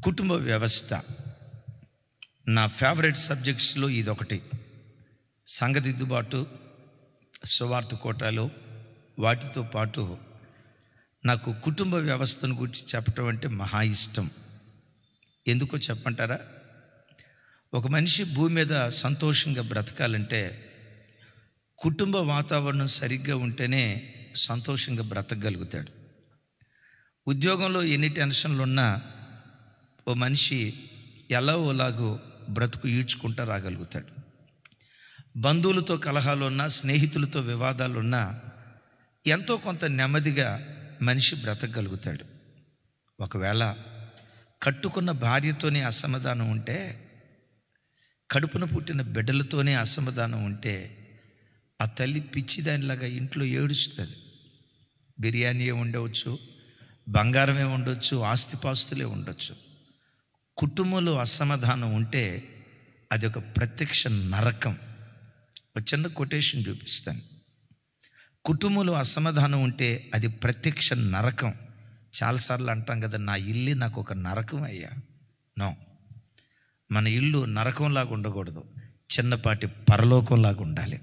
కుటుంబ వ్యవస్థ నా ఫేవరెట్ సబ్జెక్ట్స్లో ఇదొకటి. సంఘదిద్దుబాటు, సువార్త కోటాలో వాటితో పాటు నాకు కుటుంబ వ్యవస్థను గురించి చెప్పటం అంటే మహా ఇష్టం. ఎందుకో చెప్పంటారా? ఒక మనిషి భూమి మీద సంతోషంగా బ్రతకాలంటే కుటుంబ వాతావరణం సరిగ్గా ఉంటేనే సంతోషంగా బ్రతకగలుగుతాడు. ఉద్యోగంలో ఎన్ని టెన్షన్లు ఉన్నా ఓ మనిషి ఎలా ఓలాగో బ్రతుకు ఈడ్చుకుంటూ రాగలుగుతాడు. బంధువులతో కలహాలున్నా, స్నేహితులతో వివాదాలున్నా ఎంతో కొంత నెమ్మదిగా మనిషి బ్రతకగలుగుతాడు. ఒకవేళ కట్టుకున్న భార్యతోనే అసమాధానం ఉంటే, కడుపున పుట్టిన బిడ్డలతోనే అసమాధానం ఉంటే ఆ తల్లి పిచ్చిదానిలాగా ఇంట్లో ఏడుస్తుంది. బిర్యానీయే ఉండవచ్చు, బంగారమే ఉండొచ్చు, ఆస్తిపాస్తులే ఉండొచ్చు. కుటుంబంలో అసమాధానం ఉంటే అది ఒక ప్రత్యక్ష నరకం. ఒక చిన్న కొటేషన్ చూపిస్తాను. కుటుంబంలో అసమాధానం ఉంటే అది ప్రత్యక్ష నరకం. చాలాసార్లు అంటాం కదా, నా ఇల్లు నాకు ఒక నరకం అయ్యా. నో, మన ఇల్లు నరకంలాగా ఉండకూడదు, చిన్నపాటి పరలోకంలాగా ఉండాలి.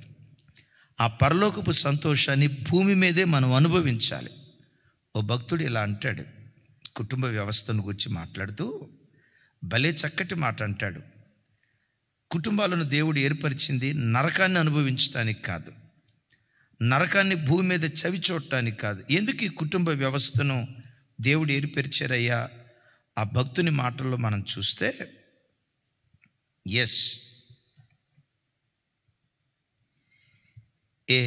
ఆ పరలోకపు సంతోషాన్ని భూమి మీదే మనం అనుభవించాలి. ఓ భక్తుడు ఇలా అంటాడు, కుటుంబ వ్యవస్థను గురించి మాట్లాడుతూ భలే చక్కటి మాట అంటాడు. కుటుంబాలను దేవుడు ఏర్పరిచింది నరకాన్ని అనుభవించడానికి కాదు, నరకాన్ని భూమి మీద చవి చూడటానికి కాదు. ఎందుకు ఈ కుటుంబ వ్యవస్థను దేవుడు ఏర్పరిచారయ్యా? ఆ భక్తుని మాటల్లో మనం చూస్తే, yes, a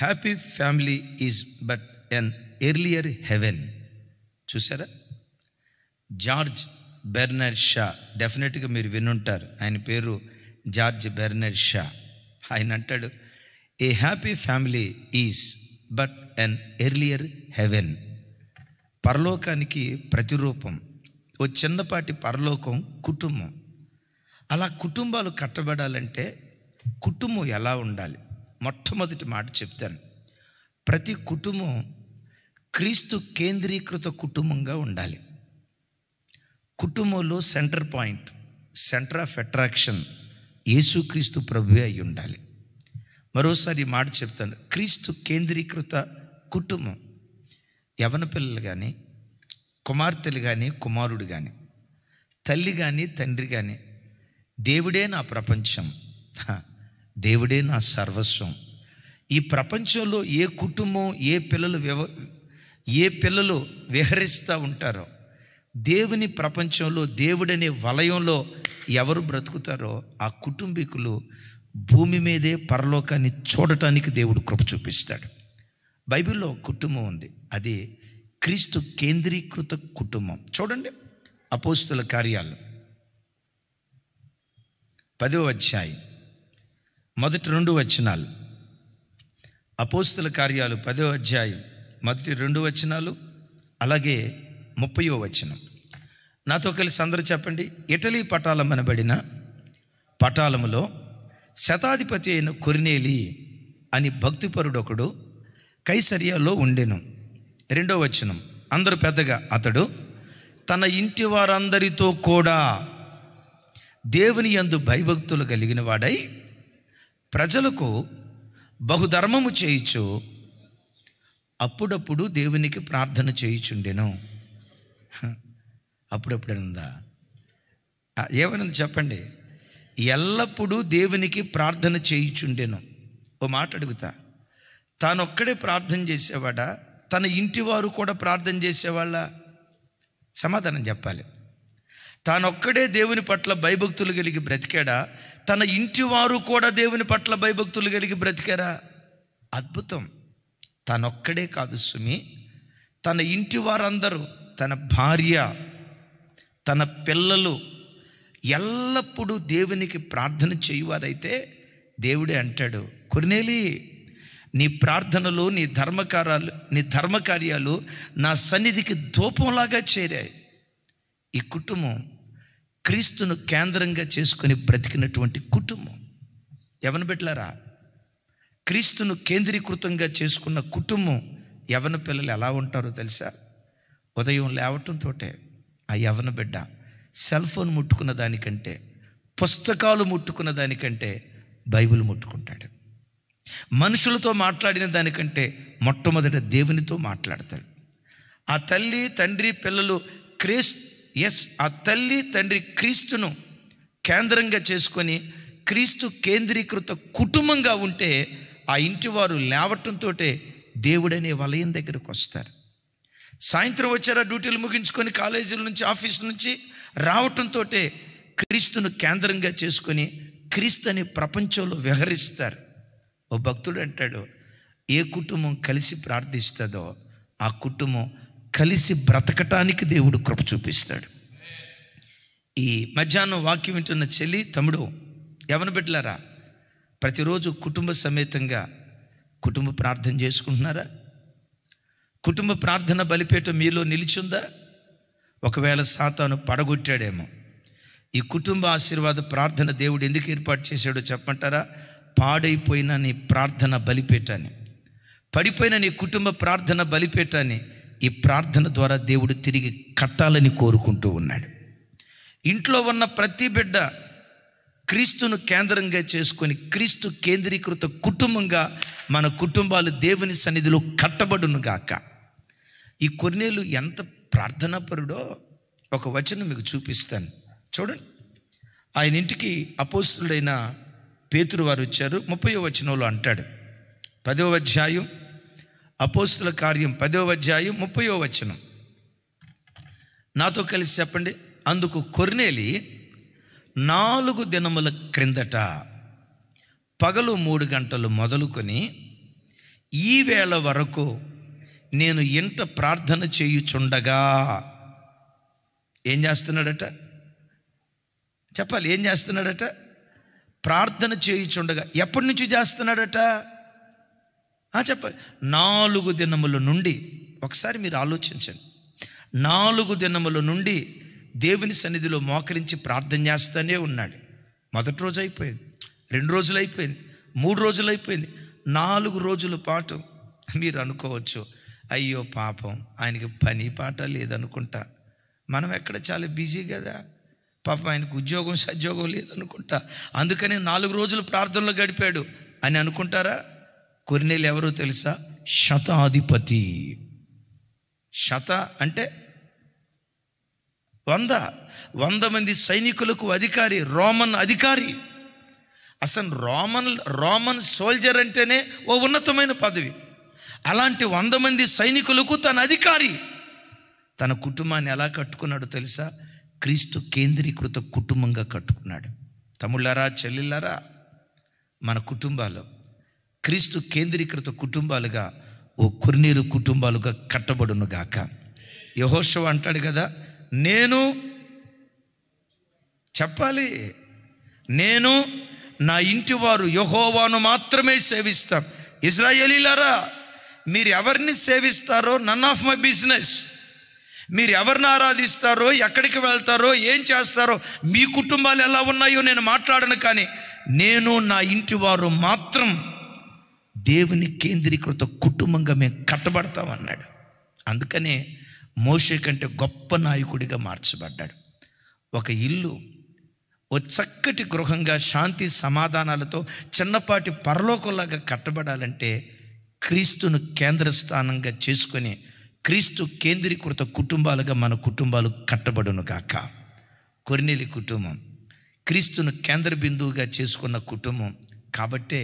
happy family is but an earlier heaven. చూసారా? జార్జ్ బెర్నార్డ్ షా, డెఫినెట్గా మీరు వినుంటారు, ఆయన పేరు జార్జ్ బెర్నార్డ్ షా. ఆయన అంటాడు, a happy family is but an earlier heaven. పరలోకానికి ప్రతిరూపం ఓ చిన్నపాటి పరలోకం కుటుంబం. అలా కుటుంబాలు కట్టబడాలంటే కుటుంబం ఎలా ఉండాలి? మొట్టమొదటి మాట చెప్తాను. ప్రతి కుటుంబం క్రీస్తు కేంద్రీకృత కుటుంబంగా ఉండాలి. కుటుంబంలో centre point, centre of attraction యేసుక్రీస్తు ప్రభువే అయి ఉండాలి. మరోసారి ఈ మాట చెప్తాను. క్రీస్తు కేంద్రీకృత కుటుంబం. యవన పిల్లలు కానీ, కుమార్తెలు కానీ, కుమారుడు కానీ, తల్లి కానీ, తండ్రి కానీ, దేవుడే నా ప్రపంచం, దేవుడే నా సర్వస్వం. ఈ ప్రపంచంలో ఏ కుటుంబం, ఏ పిల్లలు విహరిస్తూ ఉంటారో, దేవుని ప్రపంచంలో, దేవుడనే వలయంలో ఎవరు బ్రతుకుతారో ఆ కుటుంబీకులు భూమి మీదే పరలోకాన్ని చూడటానికి దేవుడు కృప చూపిస్తాడు. బైబిల్లో కుటుంబం ఉంది, అది క్రీస్తు కేంద్రీకృత కుటుంబం. చూడండి, అపోస్తుల కార్యాలు 10వ అధ్యాయం మొదటి 2 వచనాలు. అపోస్తుల కార్యాలు 10వ అధ్యాయం మొదటి 2 వచనాలు, అలాగే 30వ వచనం. నాతో కలిసి అందరూ చెప్పండి. ఇటలీ పటాలం అనబడిన పటాలములో శతాధిపతి అయిన కొర్నేలి అని భక్తిపరుడొకడు కైసరియాలో ఉండెను. 2వ వచనం, అందరూ పెద్దగా, అతడు తన ఇంటి వారందరితో కూడా దేవుని యందు భయభక్తులు కలిగిన వాడై ప్రజలకు బహుధర్మము చేయుచు అప్పుడప్పుడు దేవునికి ప్రార్థన చేయుచుండెను. అప్పుడప్పుడు ఉందా? ఏమనుంది చెప్పండి? ఎల్లప్పుడూ దేవునికి ప్రార్థన చేయుచుండెను. ఓ మాట అడుగుతా, తానొక్కడే ప్రార్థన చేసేవాడా? తన ఇంటి వారు కూడా ప్రార్థన చేసేవాళ్ళ? సమాధానం చెప్పాలి. తానొక్కడే దేవుని పట్ల భయభక్తులు కలిగి బ్రతికాడా? తన ఇంటి వారు కూడా దేవుని పట్ల భయభక్తులు కలిగి బ్రతికారా? అద్భుతం. తానొక్కడే కాదు సుమి, తన ఇంటి వారందరూ, తన భార్య, తన పిల్లలు ఎల్లప్పుడూ దేవునికి ప్రార్థన చేయువారైతే దేవుడే అంటాడు, కొర్నేలి, నీ ప్రార్థనలు, నీ ధర్మకార్యాలు నా సన్నిధికి ధూపంలాగా చేరాయి. ఈ కుటుంబం క్రీస్తును కేంద్రంగా చేసుకుని బ్రతికినటువంటి కుటుంబం. యవన బిడ్డలారా, క్రీస్తును కేంద్రీకృతంగా చేసుకున్న కుటుంబం యవన పిల్లలు ఎలా ఉంటారో తెలుసా? ఉదయం లేవటంతో ఆ యవన బిడ్డ సెల్ ఫోన్ ముట్టుకున్న దానికంటే, పుస్తకాలు ముట్టుకున్న దానికంటే బైబిల్ ముట్టుకుంటాడు. మనుషులతో మాట్లాడిన దానికంటే మొట్టమొదట దేవునితో మాట్లాడతాడు. ఆ తల్లి తండ్రి పిల్లలు ఆ తల్లి తండ్రి క్రీస్తును కేంద్రంగా చేసుకొని క్రీస్తు కేంద్రీకృత కుటుంబంగా ఉంటే ఆ ఇంటి వారు లేవటంతో దేవుడనే వలయం దగ్గరకు వస్తారు. సాయంత్రం వచ్చారా డ్యూటీలు ముగించుకొని కాలేజీల నుంచి ఆఫీసుల నుంచి రావటంతో క్రీస్తును కేంద్రంగా చేసుకొని క్రీస్తు అనే ప్రపంచంలో విహరిస్తారు. ఓ భక్తుడు అంటాడు, ఏ కుటుంబం కలిసి ప్రార్థిస్తుందో ఆ కుటుంబం కలిసి బ్రతకటానికి దేవుడు కృప చూపిస్తాడు. ఈ మధ్యాహ్నం వాక్యం వింటున్న చెల్లి తమ్ముడు, యవన బిడ్డలారా, ప్రతిరోజు కుటుంబ సమేతంగా కుటుంబ ప్రార్థన చేసుకుంటున్నారా? కుటుంబ ప్రార్థన బలిపీఠం మీలో నిలిచుందా? ఒకవేళ సాతాను పడగొట్టాడేమో. ఈ కుటుంబ ఆశీర్వాద ప్రార్థన దేవుడు ఎందుకు ఏర్పాటు చేశాడో చెప్పమంటారా? పాడైపోయిన నీ ప్రార్థన బలిపీఠాన్ని, పడిపోయిన నీ కుటుంబ ప్రార్థన బలిపీఠాన్ని ఈ ప్రార్థన ద్వారా దేవుడు తిరిగి కట్టాలని కోరుకుంటూ ఉన్నాడు. ఇంట్లో ఉన్న ప్రతి బిడ్డ క్రీస్తును కేంద్రంగా చేసుకొని క్రీస్తు కేంద్రీకృత కుటుంబంగా మన కుటుంబాలు దేవుని సన్నిధిలో కట్టబడును గాక. ఈ కొర్నేలు ఎంత ప్రార్థనాపరుడో ఒక వచనం మీకు చూపిస్తాను, చూడండి. ఆయన ఇంటికి అపోస్తులుడైన పేతురు వారు వచ్చారు. 30వ వచనంలో అంటాడు, 10వ అధ్యాయం అపోస్తుల కార్యం 10వ అధ్యాయం 30వ వచనం. నాతో కలిసి చెప్పండి. అందుకు కొర్నేలి 4 దినముల క్రిందట పగలు 3 గంటలు మొదలుకొని ఈ వేళ వరకు నేను ఇంట ప్రార్థన చేయుచుండగా. ఏం చేస్తున్నాడట? చెప్పాలి, ఏం చేస్తున్నాడట? ప్రార్థన చేయుచుండగా. ఎప్పటి నుంచి చేస్తున్నాడట? చెప్పాలి. 4 దినముల నుండి. ఒకసారి మీరు ఆలోచించండి. 4 దినముల నుండి దేవుని సన్నిధిలో మోకరించి ప్రార్థన చేస్తూనే ఉన్నాడు. మొదటి రోజు అయిపోయింది, 2 రోజులు అయిపోయింది, 3 రోజులు అయిపోయింది, 4 రోజుల పాటు. మీరు అనుకోవచ్చు, అయ్యో పాపం ఆయనకి పని పాట లేదనుకుంటా, మనం ఎక్కడ చాలా బిజీ కదా, పాపం ఆయనకు ఉద్యోగం సద్యోగం లేదనుకుంటా, అందుకని 4 రోజులు ప్రార్థనలో గడిపాడు అని అనుకుంటారా? కొర్నేలు ఎవరో తెలుసా? శతాధిపతి. శత అంటే 100 మంది సైనికులకు అధికారి, రోమన్ అధికారి. అసలు రోమన్ సోల్జర్ అంటేనే ఓ ఉన్నతమైన పదవి. అలాంటి 100 మంది సైనికులకు తన అధికారి. తన కుటుంబాన్ని ఎలా కట్టుకున్నాడో తెలుసా? క్రీస్తు కేంద్రీకృత కుటుంబంగా కట్టుకున్నాడు. తమ్ముళ్ళారా, చెల్లెళ్ళారా, మన కుటుంబాలు క్రీస్తు కేంద్రీకృత కుటుంబాలుగా, ఓ కొర్నేలు కుటుంబాలుగా కట్టబడును గాక. యెహోషువ అంటాడు కదా, నేను చెప్పాలి, నేను నా ఇంటి వారు యెహోవాను మాత్రమే సేవిస్తాం. ఇశ్రాయేలీలారా, మీరు ఎవరిని సేవిస్తారో నన్ ఆఫ్ మై బిజినెస్. మీరు ఎవరిని ఆరాధిస్తారో, ఎక్కడికి వెళ్తారో, ఏం చేస్తారో, మీ కుటుంబాలు ఎలా ఉన్నాయో నేను మాట్లాడను, కానీ నేను నా ఇంటి వారు మాత్రం దేవుని కేంద్రీకృత కుటుంబంగా మేము కట్టబడతామన్నాడు. అందుకనే మోషే కంటే గొప్ప నాయకుడిగా మార్చబడ్డాడు. ఒక ఇల్లు ఓ చక్కటి గృహంగా శాంతి సమాధానాలతో చిన్నపాటి పరలోకంలాగా కట్టబడాలంటే క్రీస్తును కేంద్ర స్థానంగా చేసుకొని క్రీస్తు కేంద్రీకృత కుటుంబాలుగా మన కుటుంబాలు కట్టబడును గాక. కొర్నేలి కుటుంబం క్రీస్తును కేంద్ర బిందువుగా చేసుకున్న కుటుంబం కాబట్టే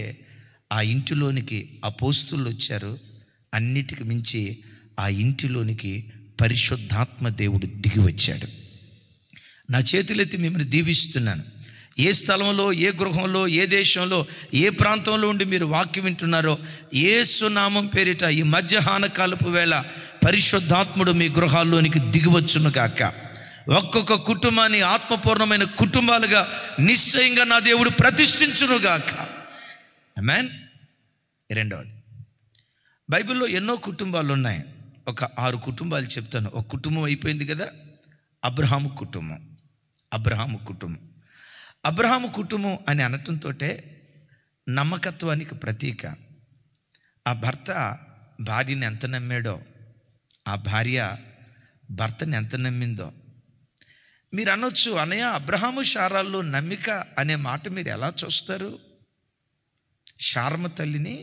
ఆ ఇంటిలోనికి అపోస్తులు వచ్చారు. అన్నిటికి మించి ఆ ఇంటిలోనికి పరిశుద్ధాత్మ దేవుడు దిగి వచ్చాడు. నా చేతులెత్తి మిమ్మల్ని దీవిస్తున్నాను. ఏ స్థలంలో, ఏ గృహంలో, ఏ దేశంలో, ఏ ప్రాంతంలో ఉండి మీరు వాక్యం వింటున్నారో, యేసు నామం పేరిట ఈ మధ్యాహ్న కాలపు వేళ పరిశుద్ధాత్ముడు మీ గృహాల్లోనికి దిగివచ్చును గాక. ఒక్కొక్క కుటుంబాన్ని ఆత్మపూర్ణమైన కుటుంబాలుగా నిశ్చయంగా నా దేవుడు ప్రతిష్ఠించును గాక. ఆమేన్. రెండవది, బైబిల్లో ఎన్నో కుటుంబాలు ఉన్నాయి. ఒక 6 కుటుంబాలు చెప్తాను. ఒక కుటుంబం అయిపోయింది కదా, అబ్రహాము కుటుంబం. అబ్రహాము కుటుంబం అని అనటంతో నమ్మకత్వానికి ప్రతీక. ఆ భర్త భార్యని ఎంత నమ్మాడో, ఆ భార్య భర్తని ఎంత నమ్మిందో. మీరు అనొచ్చు, అన్నయ్య అబ్రహాము శారాల్లో నమ్మిక అనే మాట మీరు ఎలా చూస్తారు? శారమ తల్లిని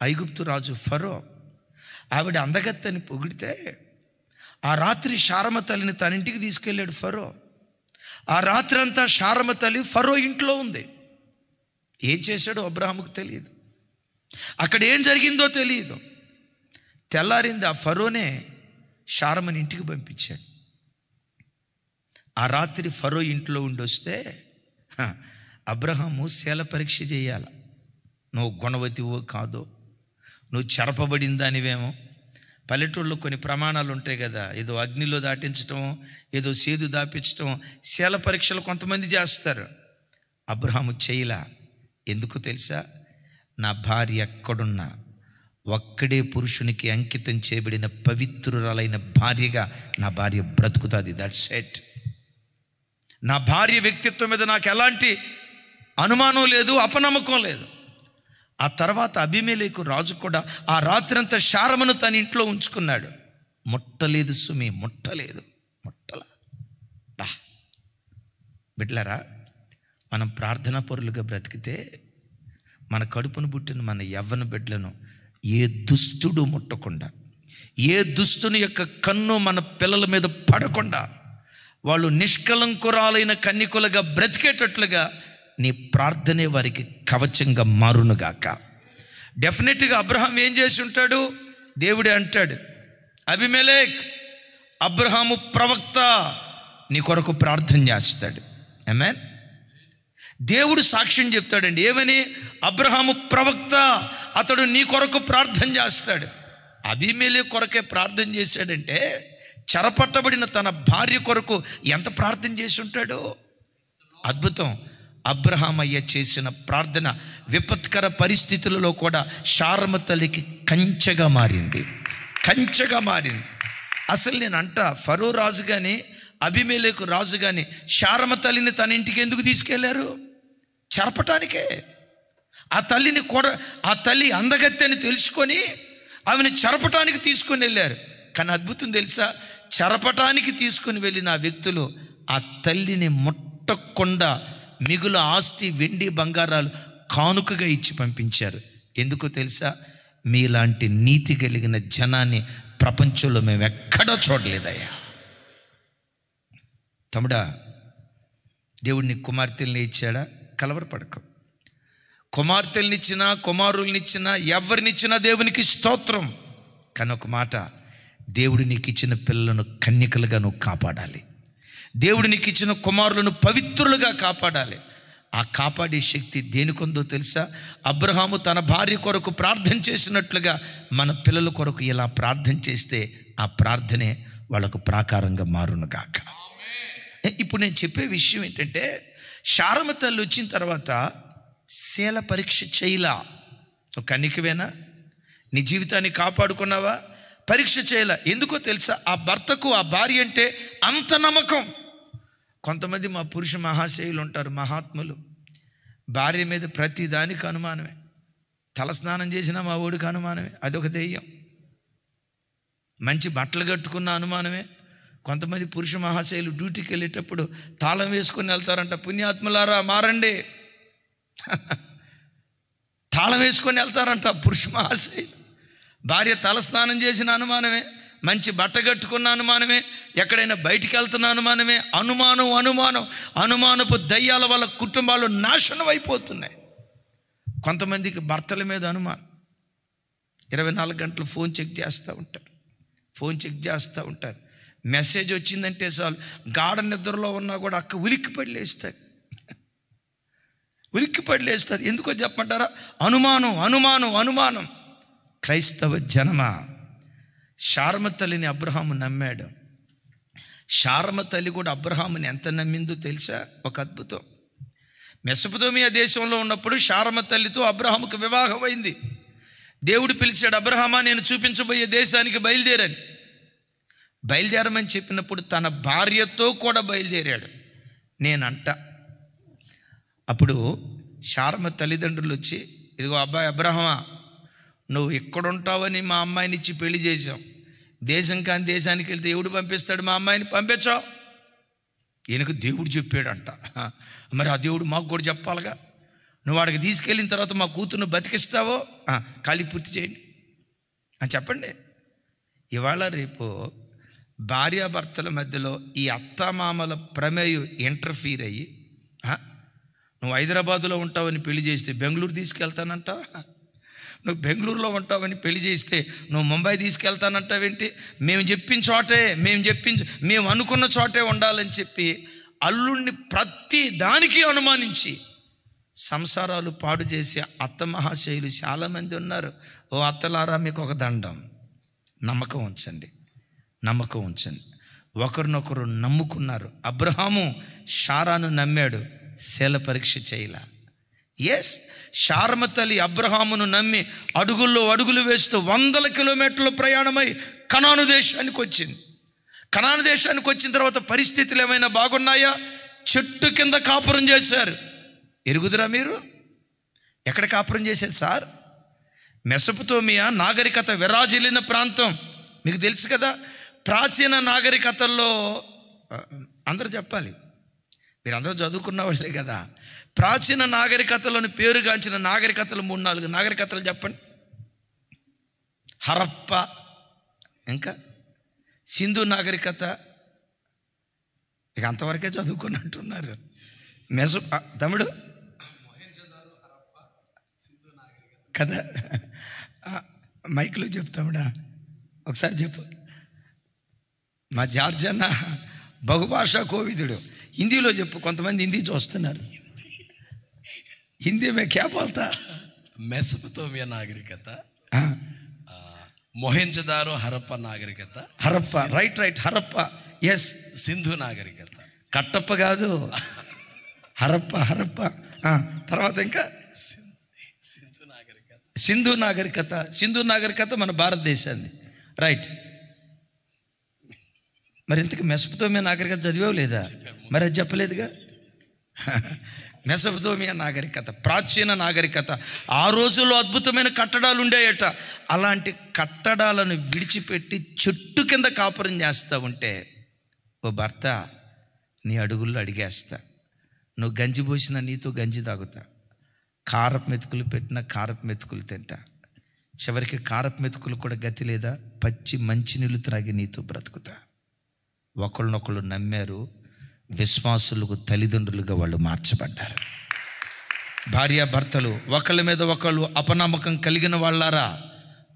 ఐగుప్తు రాజు ఫరో ఆవిడ అందగత్తని పొగిడితే ఆ రాత్రి శారమ తల్లిని తన ఇంటికి తీసుకెళ్ళాడు ఫరో. ఆ రాత్రి అంతా శారమ తల్లి ఫరో ఇంట్లో ఉంది. ఏం చేశాడో అబ్రహాముకు తెలియదు, అక్కడ ఏం జరిగిందో తెలియదు. తెల్లారింది, ఆ ఫరోనే శారమని ఇంటికి పంపించాడు. ఆ రాత్రి ఫరో ఇంట్లో ఉండొస్తే అబ్రహాము శీల పరీక్ష చేయాలి. నువ్వు గుణవతివో కాదో, నువ్వు చెరపబడిన దానివేమో. పల్లెటూళ్ళలో కొన్ని ప్రమాణాలు ఉంటాయి కదా, ఏదో అగ్నిలో దాటించటం, ఏదో సేదు దాపించటం, శీల పరీక్షలు కొంతమంది చేస్తారు. అబ్రహాము చేయలా. ఎందుకు తెలుసా? నా భార్య ఎక్కడున్నా ఒక్కడే పురుషునికి అంకితం చేయబడిన పవిత్రురాలైన భార్యగా నా భార్య బ్రతుకుతుంది. That's it. నా భార్య వ్యక్తిత్వం మీద నాకు ఎలాంటి అనుమానం లేదు, అపనమ్మకం లేదు. ఆ తర్వాత అబీమెలెకు రాజు కూడా ఆ రాత్రంతా శారమను తన ఇంట్లో ఉంచుకున్నాడు. ముట్టలేదు సుమి, ముట్టలేదు, ముట్టలా. బా బిడ్డలారా, మనం ప్రార్థనా పరులుగా బ్రతికితే మన కడుపును పుట్టిన మన యవ్వన బిడ్డలను ఏ దుష్టుడు ముట్టకుండా, ఏ దుష్టుని యొక్క కన్ను మన పిల్లల మీద పడకుండా వాళ్ళు నిష్కలంకురాలైన కన్యకులుగా బ్రతికేటట్లుగా నీ ప్రార్థనే వారికి కవచంగా మారునుగాక. డెఫినెట్గా అబ్రహాం ఏం చేసి ఉంటాడు? దేవుడే అంటాడు, అబీమెలెక్ అబ్రహాము ప్రవక్త నీ కొరకు ప్రార్థన చేస్తాడు. ఆమేన్. దేవుడు సాక్ష్యం చెప్తాడండి. ఏమని? అబ్రహాము ప్రవక్త, అతడు నీ కొరకు ప్రార్థన చేస్తాడు. అబీమెలెకు కొరకే ప్రార్థన చేశాడంటే చెరపట్టబడిన తన భార్య కొరకు ఎంత ప్రార్థన చేసి ఉంటాడో. అద్భుతం. అబ్రహాం అయ్య చేసిన ప్రార్థన విపత్కర పరిస్థితులలో కూడా శారమ తల్లికి కంచెగా మారింది, కంచెగా మారింది. అసలు నేను అంట, ఫరో రాజు కానీ అబీమెలెకు రాజు కానీ శారమ తల్లిని తన ఇంటికి ఎందుకు తీసుకెళ్లారు? చెరపటానికే. ఆ తల్లిని కూడా, ఆ తల్లి అందగత్తెని తెలుసుకొని ఆమెను చెరపటానికి తీసుకొని వెళ్ళారు. కానీ అద్భుతం తెలుసా? చెరపటానికి తీసుకుని వెళ్ళిన ఆ వ్యక్తులు ఆ తల్లిని ముట్టకుండా మిగులు ఆస్తి, వెండి, బంగారాలు కానుకగా ఇచ్చి పంపించారు. ఎందుకో తెలుసా? మీలాంటి నీతి కలిగిన జనాన్ని ప్రపంచంలో మేము ఎక్కడా చూడలేదయ్యా. తమ్ముడా, దేవుడిని కుమార్తెల్ని ఇచ్చాడా? కలవరపడకు. కుమార్తెలనిచ్చినా కుమారులనిచ్చినా ఎవరినిచ్చినా దేవునికి స్తోత్రం. కానీ ఒక మాట, దేవుడు నీకు ఇచ్చిన పిల్లలను కన్యకలుగా నువ్వు కాపాడాలి. దేవుడు నీకు ఇచ్చిన కుమారులను పవిత్రులుగా కాపాడాలి. ఆ కాపాడే శక్తి దేనికొందో తెలుసా? అబ్రహాము తన భార్య కొరకు ప్రార్థన చేసినట్లుగా మన పిల్లల కొరకు ఇలా ప్రార్థన చేస్తే ఆ ప్రార్థనే వాళ్ళకు ప్రాకారంగా మారునుగాక. ఇప్పుడు నేను చెప్పే విషయం ఏంటంటే, శారమ తల్లి వచ్చిన తర్వాత శీల పరీక్ష చేయలా. నువ్వు కన్యకవేనా? నీ జీవితాన్ని కాపాడుకున్నావా? పరీక్ష చేయలా. ఎందుకో తెలుసా? ఆ భర్తకు ఆ భార్య అంటే అంత నమ్మకం. కొంతమంది మా పురుష మహాశయులు ఉంటారు, మహాత్ములు. భార్య మీద ప్రతి దానికి అనుమానమే. తలస్నానం చేసినా మా ఓడికి అనుమానమే, అదొక దెయ్యం. మంచి బట్టలు కట్టుకున్న అనుమానమే. కొంతమంది పురుష మహాశయులు డ్యూటీకి వెళ్ళేటప్పుడు తాళం వేసుకొని వెళ్తారంట. పుణ్యాత్ములారా మారండి, తాళం వేసుకొని వెళ్తారంట పురుష మహాశయులు. భార్య తలస్నానం చేసిన అనుమానమే, మంచి బట్ట కట్టుకున్న అనుమానమే, ఎక్కడైనా బయటికి వెళ్తున్న అనుమానమే. అనుమానం అనుమానం అనుమానపు దయ్యాల వల్ల కుటుంబాలు నాశనం అయిపోతున్నాయి. కొంతమందికి భర్తల మీద అనుమానం. 24 గంటలు ఫోన్ చెక్ చేస్తూ ఉంటారు, ఫోన్ చెక్ చేస్తూ ఉంటారు. మెసేజ్ వచ్చిందంటే చాలు, గాఢ నిద్రలో ఉన్నా కూడా అక్క ఉలిక్కిపడి లేస్తుంది, ఉలిక్కిపడి లేస్తుంది. ఎందుకో చెప్పమంటారా? అనుమానం అనుమానం అనుమానం. క్రైస్తవ జనమా, శారమ తల్లిని అబ్రహాము నమ్మాడు. శారమ తల్లి కూడా అబ్రహాముని ఎంత నమ్మిందో తెలుసా? ఒక అద్భుతం. మెసొపొతేమియా దేశంలో ఉన్నప్పుడు శారమ తల్లితో అబ్రహాముకు వివాహం అయింది. దేవుడు పిలిచాడు, అబ్రహామా నేను చూపించబోయే దేశానికి బయలుదేరని. బయలుదేరమని చెప్పినప్పుడు తన భార్యతో కూడా బయలుదేరాడు. నేనంట అప్పుడు శారమ తల్లిదండ్రులు వచ్చి, ఇదిగో అబ్బాయి అబ్రహామా, నువ్వు ఎక్కడుంటావని మా అమ్మాయిని ఇచ్చి పెళ్లి చేసావు. దేశం కాని దేశానికి వెళ్తే ఎవడు పంపిస్తాడు? మా అమ్మాయిని పంపించావు. ఈయనకు దేవుడు చెప్పాడంట. మరి ఆ దేవుడు మాకు కూడా చెప్పాలిగా. నువ్వు వాడికి తీసుకెళ్ళిన తర్వాత మా కూతురును బతికిస్తావో ఖాళీ పూర్తి చేయండి అని చెప్పండి. ఇవాళ రేపు భార్యాభర్తల మధ్యలో ఈ అత్తమామల ప్రమేయం ఇంటర్ఫీర్ అయ్యి, నువ్వు హైదరాబాదులో ఉంటావని పెళ్లి చేస్తే బెంగళూరు తీసుకెళ్తానంటావా? నువ్వు బెంగళూరులో ఉంటావని పెళ్లి చేస్తే నువ్వు ముంబై తీసుకెళ్తానంటావేంటి? మేము అనుకున్న చోటే ఉండాలని చెప్పి అల్లుడిని ప్రతి దానికి అనుమానించి సంసారాలు పాడు చేసే అత్త మహాశయులు చాలామంది ఉన్నారు. ఓ అత్తలారా, మీకు ఒక దండం. నమ్మకం ఉంచండి. ఒకరినొకరు నమ్ముకున్నారు. అబ్రహాము శారాను నమ్మాడు, శీల పరీక్ష చేయలా. ఎస్, శారమ తల్లి అబ్రహామును నమ్మి అడుగుల్లో అడుగులు వేస్తూ 100 కిలోమీటర్ల ప్రయాణమై కనాను దేశానికి వచ్చింది. కనాను దేశానికి వచ్చిన తర్వాత పరిస్థితులు ఏమైనా బాగున్నాయా? చెట్టు కింద కాపురం చేశారు. ఎరుగుదురా మీరు? ఎక్కడ కాపురం చేశారు సార్? మెసొపొతేమియా నాగరికత విరాజిల్లిన ప్రాంతం మీకు తెలుసు కదా. ప్రాచీన నాగరికతల్లో అందరూ చెప్పాలి, మీరందరూ చదువుకున్న వాళ్ళే కదా. ప్రాచీన నాగరికతలను పేరుగాంచిన నాగరికతలు 3-4 నాగరికతలు చెప్పండి. హరప్ప, ఇంకా సింధు నాగరికత. ఇక అంతవరకే చదువుకున్నట్టున్నారు. తమ్ముడు కదా, మైక్లో చెప్తాముడా, ఒకసారి చెప్పు. మా జార్జ్ అన్న బహుభాషా కోవిదుడు, హిందీలో చెప్పు. కొంతమంది హిందీ చూస్తున్నారు. హిందీ మే క్యా బోల్తా? మెసొపొతేమియా నాగరికత, మొహెంజదారో హరప్ప నాగరికత. హరప్ప, రైట్, హరప్ప. ఎస్. సింధు నాగరికత. కట్టప్ప కాదు, హరప్ప. తర్వాత ఇంకా సింధు నాగరికత మన భారతదేశాన్ని. రైట్. మరి ఇంతకు మెసొపొతేమియా నాగరికత చదివావు లేదా? మరి అది చెప్పలేదుగా. మెసొపొతేమియా నాగరికత ప్రాచీన నాగరికత. ఆ రోజుల్లో అద్భుతమైన కట్టడాలు ఉండేయట. అలాంటి కట్టడాలను విడిచిపెట్టి చెట్టు కింద కాపురం చేస్తూ ఉంటే, ఓ భర్త, నీ అడుగుల్లో అడిగేస్తా, నువ్వు గంజి పోసినా నీతో గంజి తాగుతా, కారపు మెతుకులు పెట్టినా కారపు మెతుకులు తింటా, చివరికి కారపు మెతుకులు కూడా గతి లేదా, పచ్చి మంచినీళ్ళు త్రాగి నీతో బ్రతుకుతా. ఒకళ్ళనొకళ్ళు నమ్మారు. విశ్వాసులకు తల్లిదండ్రులుగా వాళ్ళు మార్చబడ్డారు. భార్యాభర్తలు ఒకళ్ళ మీద ఒకళ్ళు అపనమ్మకం కలిగిన వాళ్ళారా,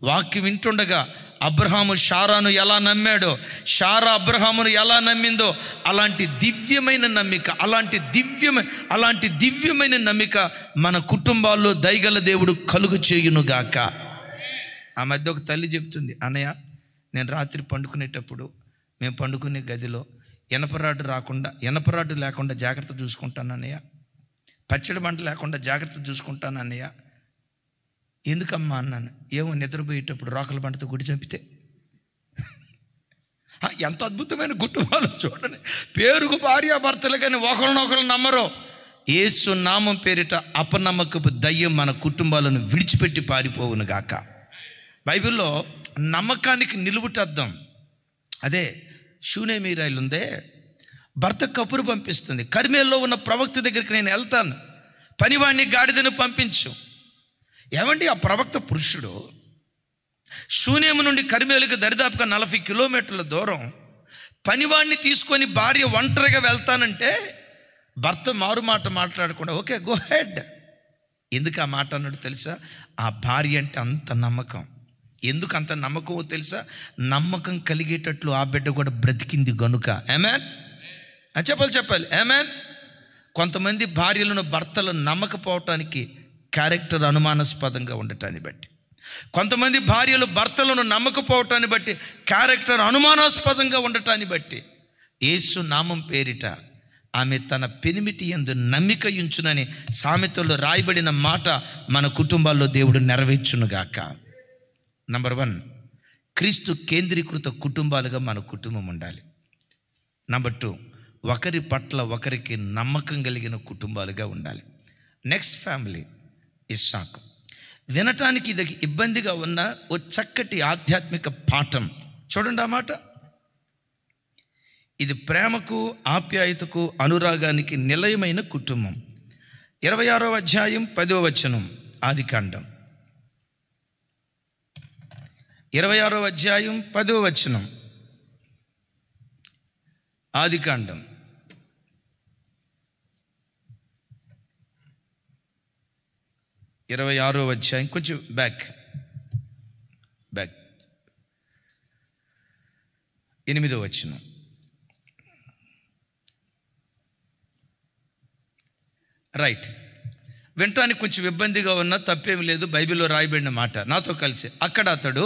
వాక్యం వింటుండగా అబ్రహాము శారాను ఎలా నమ్మాడో, శారా అబ్రహామును ఎలా నమ్మిందో, అలాంటి దివ్యమైన నమ్మిక మన కుటుంబాల్లో దయగల దేవుడు కలుగు చేయునుగాక. ఆ మధ్య ఒక తల్లి చెప్తుంది, అన్నయ్య, నేను రాత్రి పండుకునేటప్పుడు మేము పండుకునే గదిలో ఎనపరాడు లేకుండా జాగ్రత్త చూసుకుంటాను అన్నయ్య, పచ్చడి మంట లేకుండా జాగ్రత్త చూసుకుంటాను అన్నయ్య. ఎందుకమ్మా అన్నాను. ఏమో, నిద్రపోయేటప్పుడు రోకల పంటతో గుడి చంపితే. ఎంత అద్భుతమైన కుటుంబాలు చూడండి. పేరుకు భార్యాభర్తలు కానీ ఒకరినొకరు నమ్మరు. యేసు నామం పేరిట అపనమ్మకపు దయ్యం మన కుటుంబాలను విడిచిపెట్టి పారిపోవును గాక. బైబిల్లో నమ్మకానికి నిలువుటద్దం అదే షూనేమీ రైలు ఉందే, భర్త కబురు పంపిస్తుంది. కర్మేల్లో ఉన్న ప్రవక్త దగ్గరికి నేను వెళ్తాను, పనివాడిని గాడిదను పంపించు. ఏమండి, ఆ ప్రవక్త పురుషుడు షూనేము నుండి కర్మేలుకి దరిదాపుగా 40 కిలోమీటర్ల దూరం పనివాడిని తీసుకొని భార్య ఒంటరిగా వెళ్తానంటే భర్త మారుమాట మాట్లాడకుండా ఓకే గో హెడ్. ఎందుకు ఆ మాట అన్నాడు తెలుసా? ఆ భార్య అంటే అంత నమ్మకం. ఎందుకు అంత నమ్మకమో తెలుసా? నమ్మకం కలిగేటట్లు ఆ బిడ్డ కూడా బ్రతికింది గనుక. ఆమేన్. చెప్పాలి ఆమేన్. కొంతమంది భార్యలను భర్తలు నమ్మకపోవటానికి క్యారెక్టర్ అనుమానాస్పదంగా ఉండటాన్ని బట్టి, కొంతమంది భార్యలు భర్తలను నమ్మకపోవటాన్ని బట్టి క్యారెక్టర్ అనుమానాస్పదంగా ఉండటాన్ని బట్టి యేసు నామం పేరిట ఆమె తన పెనిమిటి యందు నమ్మిక ఉంచునని సామెతల్లో రాయబడిన మాట మన కుటుంబాల్లో దేవుడు నెరవేర్చునుగాక. నంబర్ 1, క్రీస్తు కేంద్రీకృత కుటుంబాలుగా మన కుటుంబం ఉండాలి. నంబర్ 2, ఒకరి పట్ల ఒకరికి నమ్మకం కలిగిన కుటుంబాలుగా ఉండాలి. నెక్స్ట్ ఫ్యామిలీ ఇస్సాకు. వినటానికి ఇది ఇబ్బందిగా ఉన్న ఓ చక్కటి ఆధ్యాత్మిక పాఠం చూడండి. ఆ మాట, ఇది ప్రేమకు, ఆప్యాయతకు, అనురాగానికి నిలయమైన కుటుంబం. 26వ అధ్యాయం 10వ వచనం, ఆదికాండం 26వ అధ్యాయం 10వ వచనం, ఆదికాండం. ఇరవై 26వ అధ్యాయం, కొంచెం బ్యాక్ 8వ వచనం. రైట్, వినటానికి కొంచెం ఇబ్బందిగా ఉన్నా తప్పేమి లేదు, బైబిల్లో రాయబడిన మాట. నాతో కలిసి అక్కడ అతడు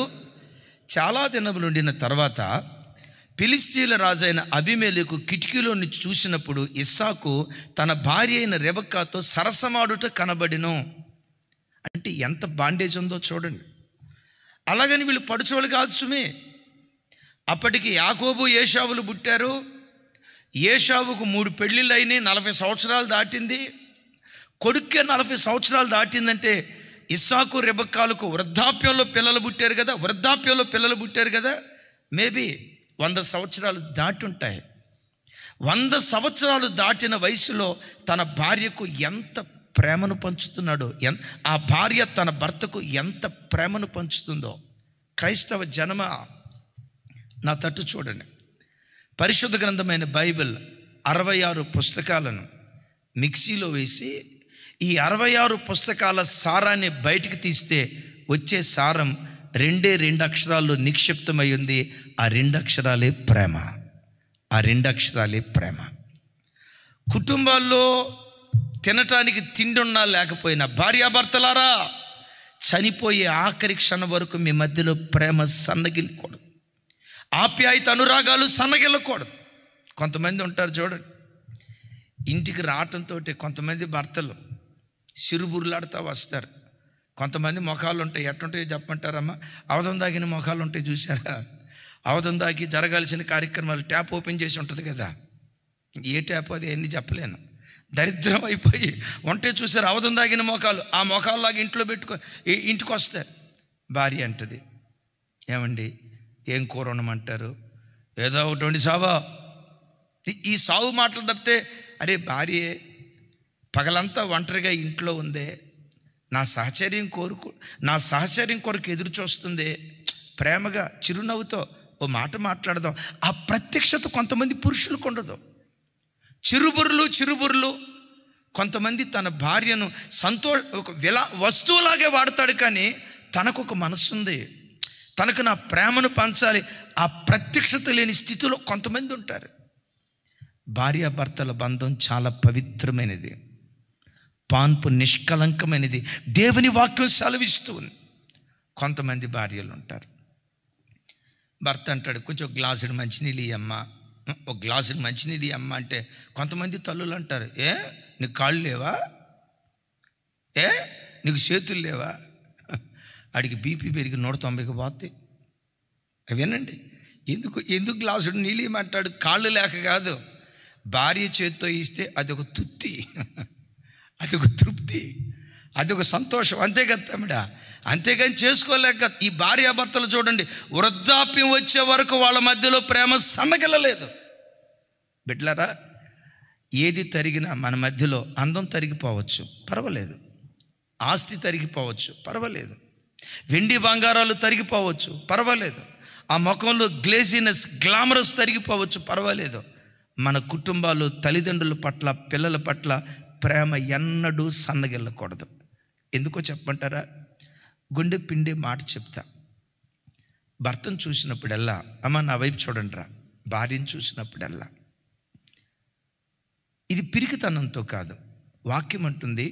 చాలా దినములు ఉండిన తర్వాత ఫిలిష్తీయుల రాజైన అబీమెలెకు కిటికీలో నుంచి చూసినప్పుడు ఇస్సాకు తన భార్య అయిన రెబెక్కాతో సరసమాడుట కనబడిను. అంటే ఎంత బాండేజ్ ఉందో చూడండి. అలాగని వీళ్ళు పడుచోళ్ళు కాదు సుమే. అప్పటికి యాకోబు ఏశావులు పుట్టారు. ఏశావుకు 3 పెళ్ళిళ్ళు అయినాయి, 40 సంవత్సరాలు దాటింది. కొడుక్కే 40 సంవత్సరాలు దాటిందంటే ఇస్సాకు రెబెక్కాలకు వృద్ధాప్యంలో పిల్లలు పుట్టారు కదా. మేబీ 100 సంవత్సరాలు దాటి ఉంటాయి. 100 సంవత్సరాలు దాటిన వయసులో తన భార్యకు ఎంత ప్రేమను పంచుతున్నాడో, ఆ భార్య తన భర్తకు ఎంత ప్రేమను పంచుతుందో. క్రైస్తవ జనమ, నా తట్టు చూడండి. పరిశుద్ధ గ్రంథమైన బైబిల్ 66 పుస్తకాలను మిక్సీలో వేసి ఈ 66 పుస్తకాల సారాన్ని బయటికి తీస్తే వచ్చే సారం 2 అక్షరాల్లో నిక్షిప్తమై ఉంది. ఆ 2 అక్షరాలే ప్రేమ. కుటుంబాల్లో తినటానికి తిండి ఉన్నా లేకపోయినా భార్యాభర్తలారా, చనిపోయే ఆఖరి క్షణం వరకు మీ మధ్యలో ప్రేమ సన్నగిల్లకూడదు, ఆప్యాయత అనురాగాలు సన్నగిల్లకూడదు. కొంతమంది ఉంటారు చూడండి, ఇంటికి రావటంతో కొంతమంది భర్తలు సిరుబురులాడుతూ వస్తారు. కొంతమంది ముఖాలు ఉంటాయి, ఎట్టుంటాయో చెప్పమంటారమ్మా? అవధం దాగిన ముఖాలు ఉంటాయి, చూసారా? అవధం దాగి జరగాల్సిన కార్యక్రమాలు ట్యాప్ ఓపెన్ చేసి ఉంటుంది కదా, ఏ ట్యాప్ అది అన్నీ చెప్పలేను, దరిద్రం అయిపోయి ఉంటే చూసారు అవధం దాగిన ముఖాలు. ఆ ముఖాల్లాగా ఇంట్లో ఇంటికి వస్తే భార్య అంటది, ఏమండి ఏం కూర ఉండమంటారు, ఏదో ఒకటి వండి సావా. ఈ సావు మాటలు తప్పితే, అరే భార్యే పగలంతా ఒంటరిగా ఇంట్లో ఉందే, నా సహచర్యం కొరకు ఎదురు చూస్తుంది, ప్రేమగా చిరునవ్వుతో ఓ మాట మాట్లాడదాం. ఆ ప్రత్యక్షత కొంతమంది పురుషులకు ఉండదు. చిరుబుర్లు కొంతమంది తన భార్యను ఒక వస్తువులాగే వాడతాడు, కానీ తనకు ఒక మనస్సు ఉంది, తనకు నా ప్రేమను పంచాలి. ఆ ప్రత్యక్షత లేని స్థితిలో కొంతమంది ఉంటారు. భార్యాభర్తల బంధం చాలా పవిత్రమైనది, పాన్పు నిష్కలంకమైనది, దేవుని వాక్యం సెలవిస్తూ ఉంది. కొంతమంది భార్యలు ఉంటారు, భర్త అంటాడు కొంచెం గ్లాసుడు మంచినీళ్ళు ఇయ్యమ్మా, ఒక గ్లాసుడు మంచినీళ్ళు ఇయ్యమ్మా అంటే కొంతమంది తల్లులు అంటారు, నీకు కాళ్ళు లేవా, నీకు చేతులు లేవా? ఆడికి బీపీ పెరిగి 190కి పోతే వినండి, ఎందుకు గ్లాసుడు నీళ్ళు ఇవ్వమంటాడు? కాళ్ళు లేక కాదు, భార్య చేతితో ఇస్తే అదొక తృప్తి, అదొక సంతోషం, అంతే కదా తమ్ముడా. అంతేగాని చేసుకోలేక ఈ భార్యాభర్తలు చూడండి, వృద్ధాప్యం వచ్చే వరకు వాళ్ళ మధ్యలో ప్రేమ సన్నగిల్లలేదు. బిడ్డలారా, ఏది తరిగినా మన మధ్యలో అందం తరిగిపోవచ్చు, పర్వాలేదు, ఆస్తి తరిగిపోవచ్చు, పర్వాలేదు, వెండి బంగారాలు తరిగిపోవచ్చు, పర్వాలేదు, ఆ ముఖంలో గ్లామరస్ తరిగిపోవచ్చు, పర్వాలేదు. మన కుటుంబాలు, తల్లిదండ్రుల పట్ల, పిల్లల పట్ల ప్రేమ ఎన్నడూ సన్నగిల్లకూడదు. ఎందుకో చెప్పమంటారా? గుండె పిండే మాట చెప్తా. భర్తను చూసినప్పుడల్లా, అమ్మ నా వైపు చూడండి రా, భార్యను చూసినప్పుడల్లా, ఇది పిరికితనంతో కాదు, వాక్యం అంటుంది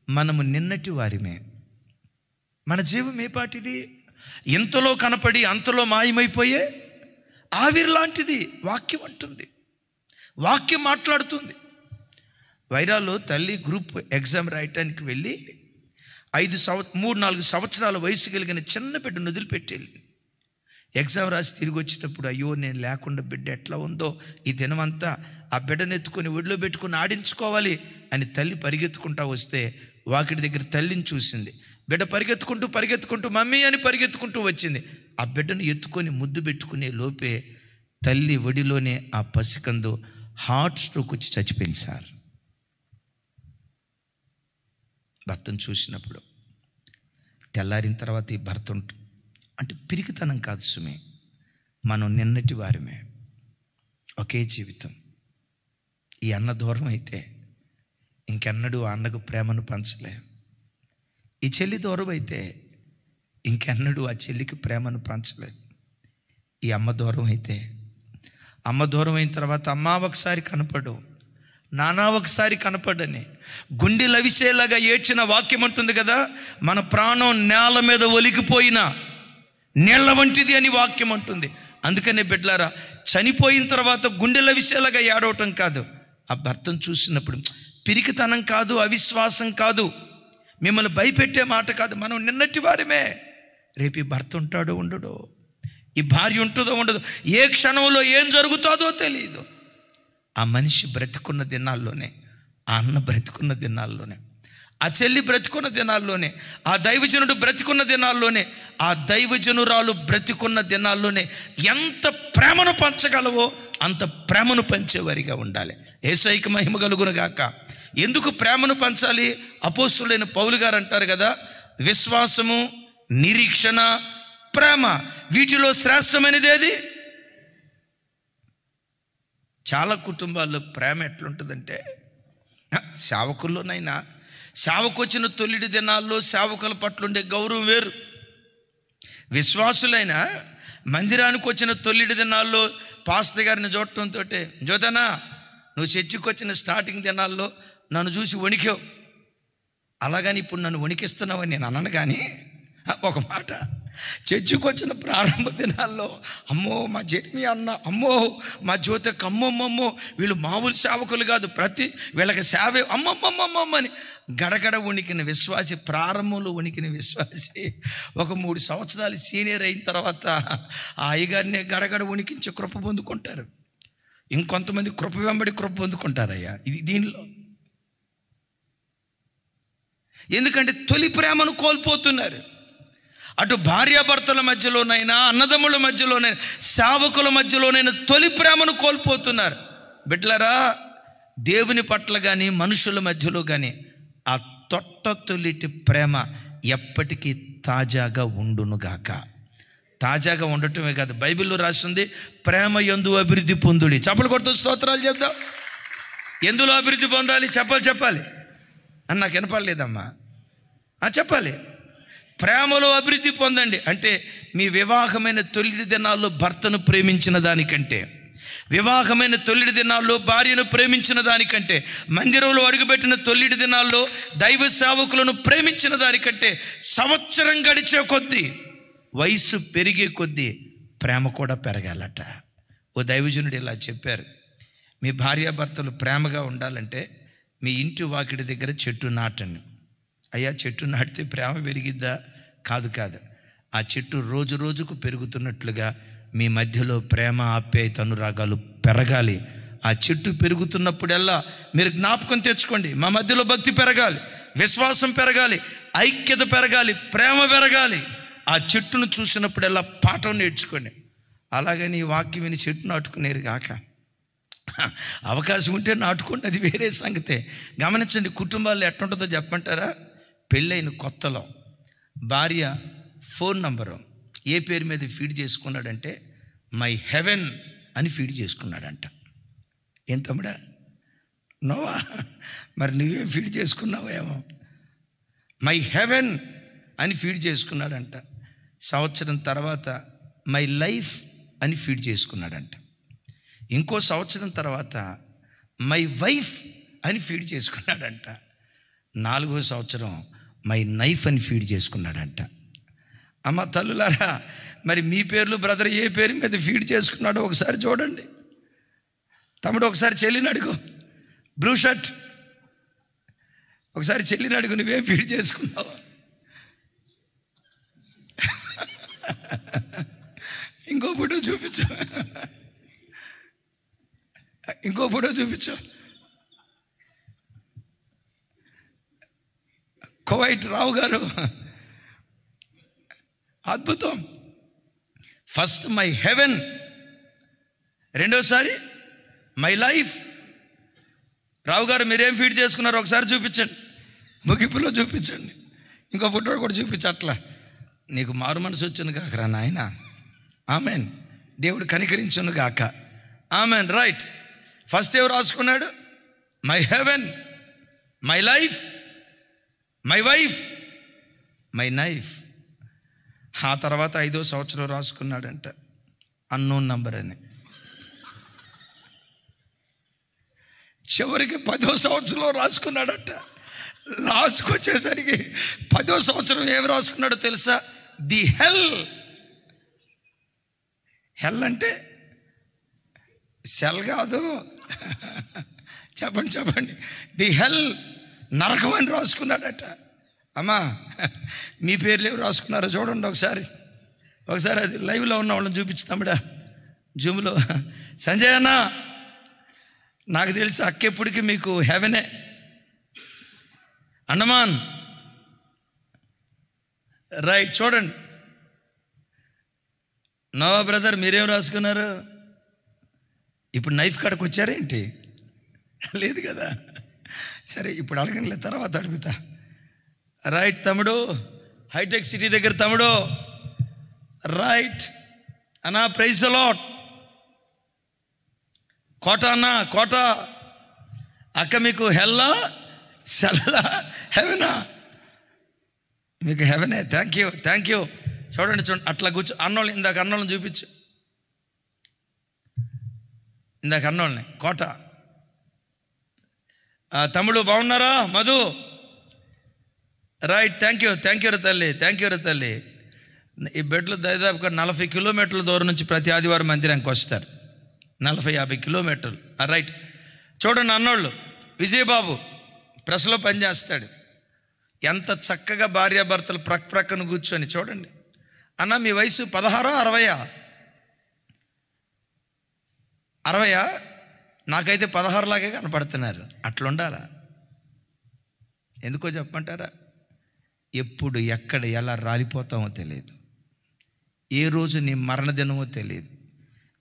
మనము నిన్నటి వారిమే, మన జీవం ఏ పాటిది, ఇంతలో కనపడి అంతలో మాయమైపోయే ఆవిరి లాంటిది. వాక్యం అంటుంది, వాక్యం మాట్లాడుతుంది. వైరాలో తల్లి గ్రూప్ ఎగ్జామ్ రాయటానికి వెళ్ళి 3-4 సంవత్సరాల వయసు కలిగిన చిన్న బిడ్డను వదిలిపెట్టేళ్ళి ఎగ్జామ్ రాసి తిరిగి వచ్చేటప్పుడు, అయ్యో నేను లేకుండా బిడ్డ ఎట్లా ఉందో, ఈ దినమంతా ఆ బిడ్డను ఎత్తుకొని ఒడిలో పెట్టుకుని ఆడించుకోవాలి అని తల్లి పరిగెత్తుకుంటా వస్తే వాకిటి దగ్గర తల్లిని చూసింది. బిడ్డ పరిగెత్తుకుంటూ మమ్మీ అని పరిగెత్తుకుంటూ వచ్చింది. ఆ బిడ్డను ఎత్తుకొని ముద్దు పెట్టుకునే లోపే తల్లి ఒడిలోనే ఆ పసికందు హార్ట్ స్ట్రోక్ వచ్చి చచ్చిపోయింది సార్. భర్తను చూసినప్పుడు తెల్లారిన తర్వాత ఈ భర్త అంటే పిరికితనం కాదు సుమే, మనం నిన్నటి వారమే, ఒకే జీవితం. ఈ అన్న దూరం అయితే ఇంకెన్నడూ ఆ అన్నకు ప్రేమను పంచలే. ఈ చెల్లి దూరం అయితే ఇంకెన్నడూ ఆ చెల్లికి ప్రేమను పంచలే. ఈ అమ్మ దూరం అయితే, అమ్మ దూరం అయిన తర్వాత అమ్మ ఒకసారి కనపడు, నానా ఒకసారి కనపడని గుండె లవిసేలాగా ఏడ్చిన వాక్యం ఉంటుంది కదా, మన ప్రాణం నేల మీద ఒలికిపోయిన నీళ్ల వంటిది అని వాక్యం అంటుంది. అందుకనే బిడ్డలారా, చనిపోయిన తర్వాత గుండె లవిసేలాగా ఏడవటం కాదు, ఆ భర్తను చూసినప్పుడు పిరికితనం కాదు, అవిశ్వాసం కాదు, మిమ్మల్ని భయపెట్టే మాట కాదు. మనం నిన్నటి వారమే. రేపు ఈ భర్త ఉంటాడో ఉండడో, ఈ భార్య ఉంటుందో ఉండదో, ఏ క్షణంలో ఏం జరుగుతుందో తెలియదు. ఆ మనిషి బ్రతికున్న దినాల్లోనే, ఆ అన్న బ్రతికున్న దినాల్లోనే, ఆ చెల్లి బ్రతికున్న దినాల్లోనే, ఆ దైవజనుడు బ్రతికున్న దినాల్లోనే, ఆ దైవజనురాలు బ్రతికున్న దినాల్లోనే ఎంత ప్రేమను పంచగలవో అంత ప్రేమను పంచేవారిగా ఉండాలి. యేసయ్యకి మహిమ కలుగును గాక. ఎందుకు ప్రేమను పంచాలి? అపోస్తులైన పౌలు గారు అంటారు కదా, విశ్వాసము, నిరీక్షణ, ప్రేమ, వీటిలో శ్రేష్టమైనది ఏది? చాలా కుటుంబాల్లో ప్రేమ ఎట్లుంటుందంటే, సేవకుల్లోనైనా సేవకు వచ్చిన తొలిటి దినాల్లో సేవకుల పట్ల ఉండే గౌరవం వేరు. విశ్వాసులైనా మందిరానికి వచ్చిన తొలిటి దినాల్లో పాస్టర్ గారిని చూడటంతో, జ్యోతనా నువ్వు చర్చికి వచ్చిన స్టార్టింగ్ దినాల్లో నన్ను చూసి వణికావు, అలాగని ఇప్పుడు నన్ను వణికిస్తున్నావని నేను అన్నాను. కానీ ఒక మాట, చర్చికి వచ్చిన ప్రారంభ దినాల్లో అమ్మో మా జర్మి అన్న, అమ్మో మా జ్యోతకు, అమ్మమ్మమ్మో వీళ్ళు మామూలు సేవకులు కాదు, ప్రతి వీళ్ళకి సేవే అమ్మమ్మమ్మమ్మని గడగడ వణికిన విశ్వాసి, ప్రారంభంలో వణికిన విశ్వాసి ఒక 3 సంవత్సరాలు సీనియర్ అయిన తర్వాత ఆ అయ్యగారిని గడగడ వణికించి కృప పొందుకుంటారు. ఇంకొంతమంది కృప వెంబడి కృప పొందుకుంటారయ్యా. ఇది దీనిలో ఎందుకంటే తొలి ప్రేమను కోల్పోతున్నారు. అటు భార్యాభర్తల మధ్యలోనైనా, అన్నదమ్ముల మధ్యలోనైనా, సేవకుల మధ్యలోనైనా తొలి ప్రేమను కోల్పోతున్నారు. బిడ్డలారా, దేవుని పట్ల కానీ మనుషుల మధ్యలో కానీ ఆ తొలిటి ప్రేమ ఎప్పటికీ తాజాగా ఉండునుగాక. తాజాగా ఉండటమే కాదు, బైబిల్లో రాసింది ప్రేమ యందు అభివృద్ధి పొందుడి. చప్పలు కొడుతూ స్తోత్రాలు చెప్దాం. ఎందులో అభివృద్ధి పొందాలి? చెప్పాలి అని నాకు వినపడలేదమ్మా, చెప్పాలి. ప్రేమలో అభివృద్ధి పొందండి అంటే, మీ వివాహమైన తొలిటి దినాల్లో భర్తను ప్రేమించిన దానికంటే, వివాహమైన తొలిటి దినాల్లో భార్యను ప్రేమించిన దానికంటే, మందిరంలో అడుగుపెట్టిన తొలిటి దినాల్లో దైవ సేవకులను ప్రేమించిన దానికంటే, సంవత్సరం గడిచే కొద్దీ, వయసు పెరిగే కొద్దీ ప్రేమ కూడా పెరగాలట. ఓ దైవజనుడు ఇలా చెప్పారు, మీ భార్యాభర్తలు ప్రేమగా ఉండాలంటే మీ ఇంటి వాకిడి దగ్గర చెట్టు నాటండి. అయ్యా, చెట్టు నాటితే ప్రేమ పెరిగిద్దా? కాదు. ఆ చెట్టు రోజు రోజుకు పెరుగుతున్నట్లుగా మీ మధ్యలో ప్రేమ, ఆప్యాయత, అనురాగాలు పెరగాలి. ఆ చెట్టు పెరుగుతున్నప్పుడల్లా మీరు జ్ఞాపకం తెచ్చుకోండి, మా మధ్యలో భక్తి పెరగాలి, విశ్వాసం పెరగాలి, ఐక్యత పెరగాలి, ప్రేమ పెరగాలి. ఆ చెట్టును చూసినప్పుడల్లా పాఠం నేర్చుకోండి. అలాగని ఈ వాక్యం విని చెట్టు నాటుకునేరు కాక, అవకాశం ఉంటే నాటుకోండి, అది వేరే సంగతే. గమనించండి, కుటుంబాల్లో ఎట్లుంటుందో చెప్పంటారా? పెళ్ళైన కొత్తలో భార్య ఫోన్ నంబరు ఏ పేరు మీద ఫీడ్ చేసుకున్నాడంటే, మై హెవెన్ అని ఫీడ్ చేసుకున్నాడంట. ఏం తమ్ముడా, నోవా మరి నువ్వేం ఫీడ్ చేసుకున్నావో ఏమో, మై హెవెన్ అని ఫీడ్ చేసుకున్నాడంట. సంవత్సరం తర్వాత మై లైఫ్ అని ఫీడ్ చేసుకున్నాడంట. ఇంకో సంవత్సరం తర్వాత మై వైఫ్ అని ఫీడ్ చేసుకున్నాడంట. 4వ సంవత్సరం మై నైఫ్ అని ఫీడ్ చేసుకున్నాడంట. అమ్మ తల్లులారా, మరి మీ పేర్లు బ్రదర్ ఏ పేరు మీద ఫీడ్ చేసుకున్నాడో ఒకసారి చూడండి. తమ్ముడు ఒకసారి చెల్లిని అడుగు, బ్లూ షర్ట్ ఒకసారి చెల్లిని అడుగు, నువ్వేం ఫీడ్ చేసుకున్నావు? ఇంకో ఫోటో చూపించు, ఇంకో ఫోటో చూపించు. కోవైట్ రావు గారు, అద్భుతం. ఫస్ట్ మై హెవెన్, రెండోసారి మై లైఫ్. రావు గారు మీరేం ఫీడ్ చేసుకున్నారో ఒకసారి చూపించండి, ముగింపులో చూపించండి, ఇంకో ఫోటో కూడా చూపించ. అట్లా నీకు మారు మనసు వచ్చింది కాకరా నాయన. ఆమెన్. దేవుడు కనికరించును గాక. ఆమెన్. రైట్. ఫస్ట్ ఎవరు రాసుకున్నాడు? My heaven, my life, my wife, my knife. ఆ తర్వాత 5వ సంవత్సరం రాసుకున్నాడంట అన్నోన్ నంబర్ అని. చివరికి 10వ సంవత్సరంలో రాసుకున్నాడట. లాస్ట్కి వచ్చేసరికి 10వ సంవత్సరం ఏమి రాసుకున్నాడో తెలుసా? ది హెల్. హెల్ అంటే సెల్ కాదు. చెప్పండి. ది హెల్, నరకం అని రాసుకున్నాడట. అమ్మా, మీ పేర్లు ఏమి రాసుకున్నారో చూడండి ఒకసారి. అది లైవ్లో ఉన్న వాళ్ళని చూపించుతామిడా జూమ్లో. సంజయ్ అన్న, నాకు తెలిసి అక్కెప్పటికి మీకు హెవెనే. అండమాన్. రైట్. చూడండి. నోవా బ్రదర్ మీరేం రాసుకున్నారు? ఇప్పుడు నైఫ్ కాడకు వచ్చారేంటి? లేదు కదా. సరే, ఇప్పుడు అడగనులే, తర్వాత అడుగుతా. రైట్ తమ్ముడు, హైటెక్ సిటీ దగ్గర తమ్ముడు. రైట్ అన్నా, ప్రైజ్ ది లార్డ్. కోట అన్న, కోట. అక్క మీకు హెల్లా, సెల్లా, హెవెనా? మీకు హెవెనే. Thank you. చూడండి అట్లా కూర్చో. ఇందాక అన్నోళ్ళని చూపించు. ఇందాక అన్నోళ్ళని. కోట. తమ్ముడు బాగున్నారా? మధు. రైట్. థ్యాంక్ యూ రా తల్లి. ఈ బెడ్లు దాదాపుగా 40 కిలోమీటర్ల దూరం నుంచి ప్రతి ఆదివారం మందిరానికి వస్తారు. 40-50 కిలోమీటర్లు. రైట్. చూడండి అన్నోళ్ళు. విజయబాబు ప్రెస్లో పనిచేస్తాడు. ఎంత చక్కగా భార్యాభర్తలు ప్రక్కన కూర్చొని. చూడండి అన్న, మీ వయసు 16 60? 60? నాకైతే 16 లాగే కనపడుతున్నారు. అట్లుండాలా? ఎందుకో చెప్పమంటారా? ఎప్పుడు ఎక్కడ ఎలా రాలిపోతామో తెలియదు. ఏ రోజు నీ మరణదినమో తెలియదు.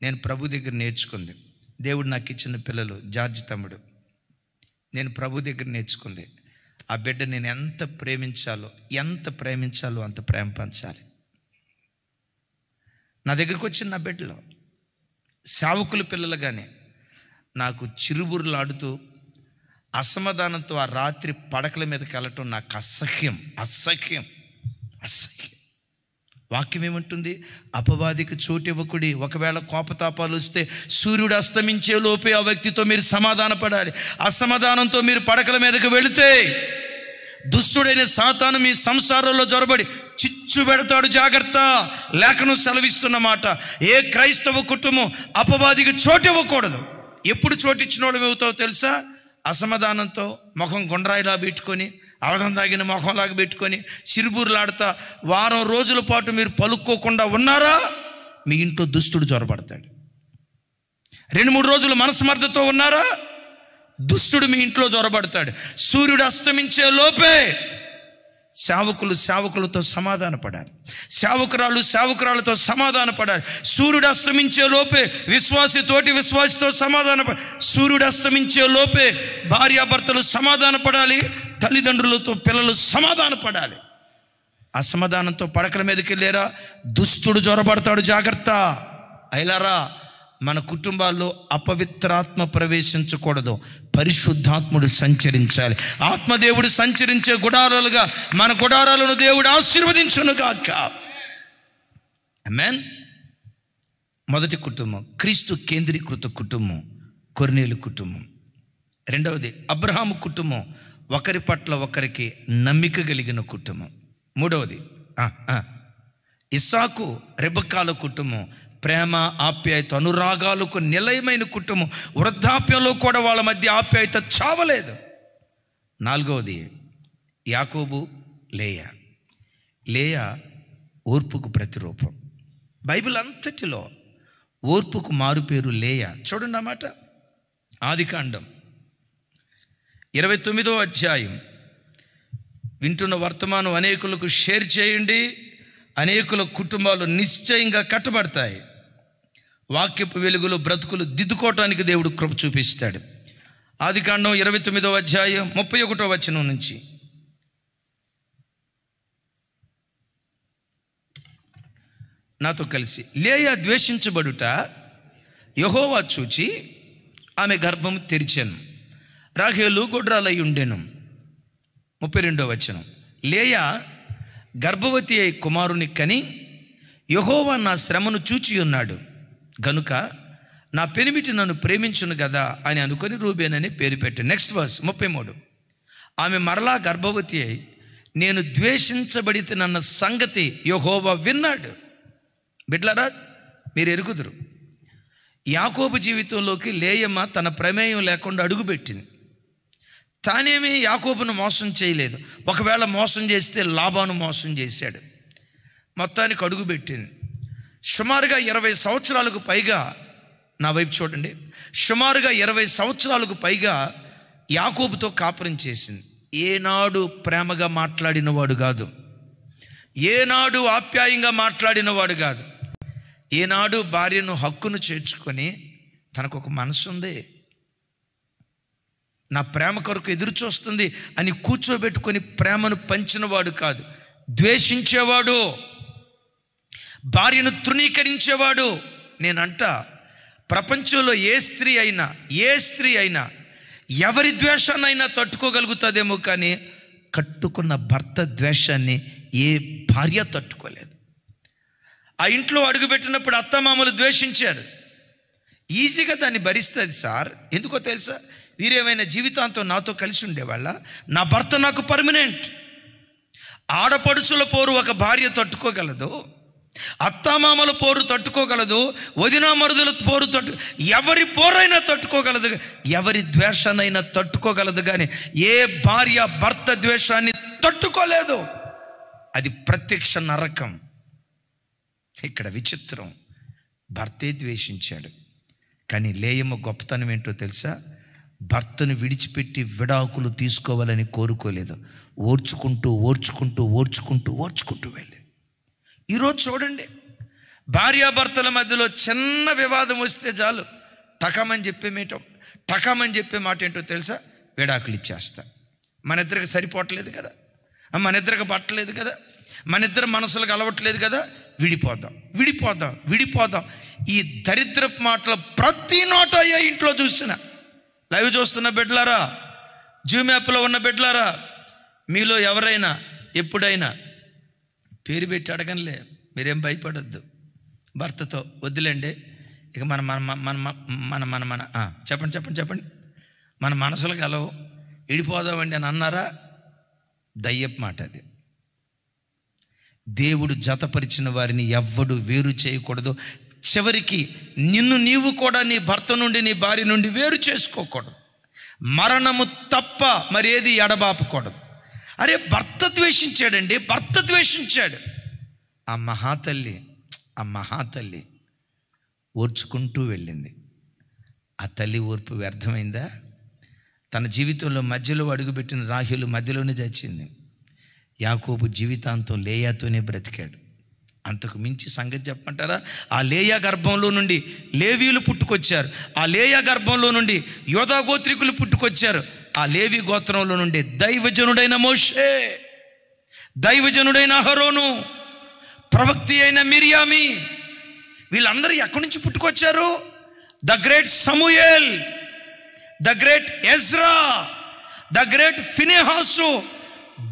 నేను ప్రభు దగ్గర నేర్చుకుంది. దేవుడు నాకు ఇచ్చిన పిల్లలు జార్జి తమ్ముడు. నేను ప్రభు దగ్గర నేర్చుకుంది. ఆ బిడ్డ నేను ఎంత ప్రేమించాలో అంత ప్రేమ పంచాలి. నా దగ్గరికి వచ్చిన నా బిడ్డలో సేవకుల పిల్లలు కానీ నాకు చిరుబురులాడుతూ అసమాధానంతో ఆ రాత్రి పడకల మీదకి వెళ్ళటం నాకు అసహ్యం. వాక్యం ఏమంటుంది? అపవాదికి చోటు ఇవ్వకుడి. ఒకవేళ కోపతాపాలు వస్తే సూర్యుడు అస్తమించే లోపే ఆ వ్యక్తితో మీరు సమాధాన పడాలి. అసమాధానంతో మీరు పడకల మీదకి వెళితే దుష్టుడైన సాతాను మీ సంసారంలో జొరబడి చిచ్చు పెడతాడు. జాగ్రత్త. లేఖనం సెలవిస్తున్న మాట. ఏ క్రైస్తవ కుటుంబం అపవాదికి చోటు ఇవ్వకూడదు. ఎప్పుడు చోటిచ్చిన వాళ్ళు ఏమవుతావో తెలుసా? అసమాధానంతో ముఖం గుండ్రాయిలా పెట్టుకొని, అవధం తాగిన ముఖంలాగా పెట్టుకొని సిరుబూరులాడుతా వారం రోజుల పాటు మీరు పలుక్కోకుండా ఉన్నారా, మీ ఇంట్లో దుష్టుడు జొరబడతాడు. 2-3 రోజులు మనస్మర్థతో ఉన్నారా, దుష్టుడు మీ ఇంట్లో జొరబడతాడు. సూర్యుడు అస్తమించే లోపే సేవకులతో సమాధాన పడాలి. సేవకురాలతో సమాధాన పడాలి. సూర్యుడు అస్తమించే లోపే విశ్వాసితో సమాధాన పడాలి. సూర్యుడు అస్తమించే లోపే భార్యాభర్తలు సమాధాన పడాలి. తల్లిదండ్రులతో పిల్లలు సమాధాన పడాలి. అసమాధానంతో పడకల మీదకి వెళ్ళారా, దుష్టుడు జొరబడతాడు. జాగ్రత్త. అయిలారా, మన కుటుంబాల్లో అపవిత్రాత్మ ప్రవేశించకూడదు. పరిశుద్ధాత్ముడు సంచరించాలి. ఆత్మదేవుడు సంచరించే గుడారాలుగా మన గుడారాలను దేవుడు ఆశీర్వదించునుగాక. ఆమేన్. మొదటి కుటుంబం క్రీస్తు కేంద్రీకృత కుటుంబం, కొర్నేలు కుటుంబం. రెండవది అబ్రహాము కుటుంబం, ఒకరి పట్ల ఒకరికి నమ్మిక కలిగిన కుటుంబం. మూడవది ఇస్సాకు రెబెక్కాల కుటుంబం, ప్రేమ ఆప్యాయత అనురాగాలకు నిలయమైన కుటుంబం. వృద్ధాప్యంలో కూడా వాళ్ళ మధ్య ఆప్యాయత చావలేదు. నాలుగవది యాకోబు లేయా ఓర్పుకు ప్రతిరూపం. బైబిల్ అంతటిలో ఓర్పుకు మారుపేరు లేయా. చూడండి అన్నమాట. ఆదికాండం 29వ అధ్యాయం. వింటున్న వర్తమానం అనేకులకు షేర్ చేయండి. అనేకుల కుటుంబాలు నిశ్చయంగా కట్టబడతాయి. వాక్యపు వెలుగులో బ్రతుకులు దిద్దుకోవటానికి దేవుడు కృప చూపిస్తాడు. ఆదికాండం 29వ అధ్యాయం 31వ వచనం నుంచి. నాతో కలిసి. లేయా ద్వేషించబడుట యెహోవా చూచి ఆమె గర్భం తెరిచెను, రాహేలు గొడ్రాలై ఉండెను. 32వ వచనం. లేయా గర్భవతి అయి కుమారుని కని, యెహోవా నా శ్రమను చూచి ఉన్నాడు గనుక నా పెనిమిటి నన్ను ప్రేమించును కదా అని అనుకొని రూబేన్ అని పేరు పెట్టాను. Next verse 33. ఆమె మరలా గర్భవతి అయి నేను ద్వేషించబడితేనన్న సంగతి యెహోవా విన్నాడు. బిడ్డలారా, మీరు ఎరుగుదురు, యాకోబు జీవితంలోకి లేయమ్మ తన ప్రమేయం లేకుండా అడుగుపెట్టింది. తానేమీ యాకోబును మోసం చేయలేదు. ఒకవేళ మోసం చేస్తే లాబాను మోసం చేశాడు. మొత్తానికి అడుగుపెట్టింది. సుమారుగా 20 సంవత్సరాలకు పైగా, నా వైపు చూడండి, సుమారుగా 20 సంవత్సరాలకు పైగా యాకోబుతో కాపురం చేసింది. ఏనాడు ప్రేమగా మాట్లాడినవాడు కాదు, ఏనాడు ఆప్యాయంగా మాట్లాడినవాడు కాదు. ఏనాడు భార్యను హక్కును చేర్చుకొని తనకు ఒక మనసు ఉంది, నా ప్రేమ కొరకు ఎదురు చూస్తుంది అని కూర్చోబెట్టుకొని ప్రేమను పంచినవాడు కాదు. ద్వేషించేవాడు, భార్యను తృణీకరించేవాడు. నేనంట, ప్రపంచంలో ఏ స్త్రీ అయినా ఎవరి ద్వేషాన్నైనా తట్టుకోగలుగుతుందేమో, కానీ కట్టుకున్న భర్త ద్వేషాన్ని ఏ భార్య తట్టుకోలేదు. ఆ ఇంట్లో అడుగుపెట్టినప్పుడు అత్తమామలు ద్వేషించారు. ఈజీగా దాన్ని భరిస్తుంది సార్. ఎందుకో తెలుసా? వీరేమైనా జీవితాంతం నాతో కలిసి ఉండేవాళ్ళ? నా భర్త నాకు పర్మనెంట్. ఆడపడుచుల పోరు ఒక భార్య తట్టుకోగలదు, అత్తామామల పోరు తట్టుకోగలదు, వదినా మరుదుల పోరు ఎవరి పోరైనా తట్టుకోగలదు, ఎవరి ద్వేషాన్నైనా తట్టుకోగలదు. కానీ ఏ భార్య భర్త ద్వేషాన్ని తట్టుకోలేదు. అది ప్రత్యక్ష నరకం. ఇక్కడ విచిత్రం, భర్తే ద్వేషించాడు. కానీ లేయమ్మ గొప్పతనం ఏంటో తెలుసా? భర్తను విడిచిపెట్టి విడాకులు తీసుకోవాలని కోరుకోలేదు. ఓర్చుకుంటూ వెళ్ళేది. ఈరోజు చూడండి, భార్యాభర్తల మధ్యలో చిన్న వివాదం వస్తే చాలు టకామని చెప్పే మాట ఏంటో తెలుసా? విడాకులు ఇచ్చేస్తా. మన ఇద్దరికి సరిపోవట్లేదు కదా, మన ఇద్దరికి పట్టలేదు కదా, మన ఇద్దరు మనసులకు అలవట్లేదు కదా, విడిపోదాం. ఈ దరిద్రపు మాటలు ప్రతి నోట అయ్యా. ఇంట్లో చూసిన, లైవ్ చూస్తున్న బిడ్డలారా, జూమ్ యాప్లో ఉన్న బిడ్డలారా, మీలో ఎవరైనా ఎప్పుడైనా పేరు పెట్టి అడగనులే, మీరేం భయపడద్దు. భర్తతో వద్దులేండి, ఇక చెప్పండి మన మనసులకు అలవు, విడిపోదామండి అని అన్నారా? దయ్యపు మాట అది. దేవుడు జతపరిచిన వారిని ఎవ్వడు వేరు చేయకూడదు. చివరికి నిన్ను నీవు కూడా నీ భర్త నుండి, నీ భార్య నుండి వేరు చేసుకోకూడదు. మరణము తప్ప మరి ఏది ఎడబాపకూడదు. అరే, భర్త ద్వేషించాడు. ఆ మహాతల్లి ఓర్చుకుంటూ వెళ్ళింది. ఆ తల్లి ఓర్పు వ్యర్థమైందా? తన జీవితంలో మధ్యలో అడుగుపెట్టిన రాహేలు మధ్యలోనే చచ్చింది. యాకోబు జీవితాంతం లేయాతోనే బ్రతికాడు. అంతకు మించి సంగతి చెప్పమంటారా? ఆ లేయా గర్భంలో నుండి లేవీలు పుట్టుకొచ్చారు. ఆ లేయా గర్భంలో నుండి యోధా గోత్రికులు పుట్టుకొచ్చారు. ఆ లేవి గోత్రంలో నుండి దైవజనుడైన మోషే, దైవజనుడైన అహరోను, ప్రవక్తి అయిన మిరియామి, వీళ్ళందరూ ఎక్కడి నుంచి పుట్టుకొచ్చారు? ద గ్రేట్ సమూయేల్, ద గ్రేట్ ఎజ్రా, ద గ్రేట్ ఫినెహాసు,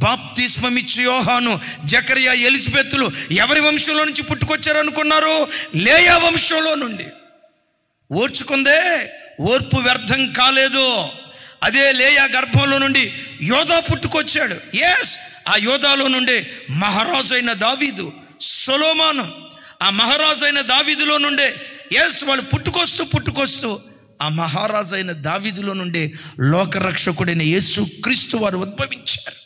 బాప్తిస్మం ఇచ్చే యోహాను, జకరియా, ఎలిజబెత్తులు ఎవరి వంశంలో నుంచి పుట్టుకొచ్చారు అనుకున్నారు? లేయా వంశంలో నుండి. ఓర్చుకుందే, ఓర్పు వ్యర్థం కాలేదు. అదే లేయా గర్భంలో నుండి యోధా పుట్టుకొచ్చాడు. ఎస్, ఆ యోధాలో నుండే మహారాజు అయిన దావీదు, సొలొమోను, ఆ మహారాజు అయిన దావీదులో నుండే వాళ్ళు పుట్టుకొస్తూ ఆ మహారాజు అయిన దావీదులో నుండే లోకరక్షకుడైన యేసు క్రీస్తు వారు ఉద్భవించారు.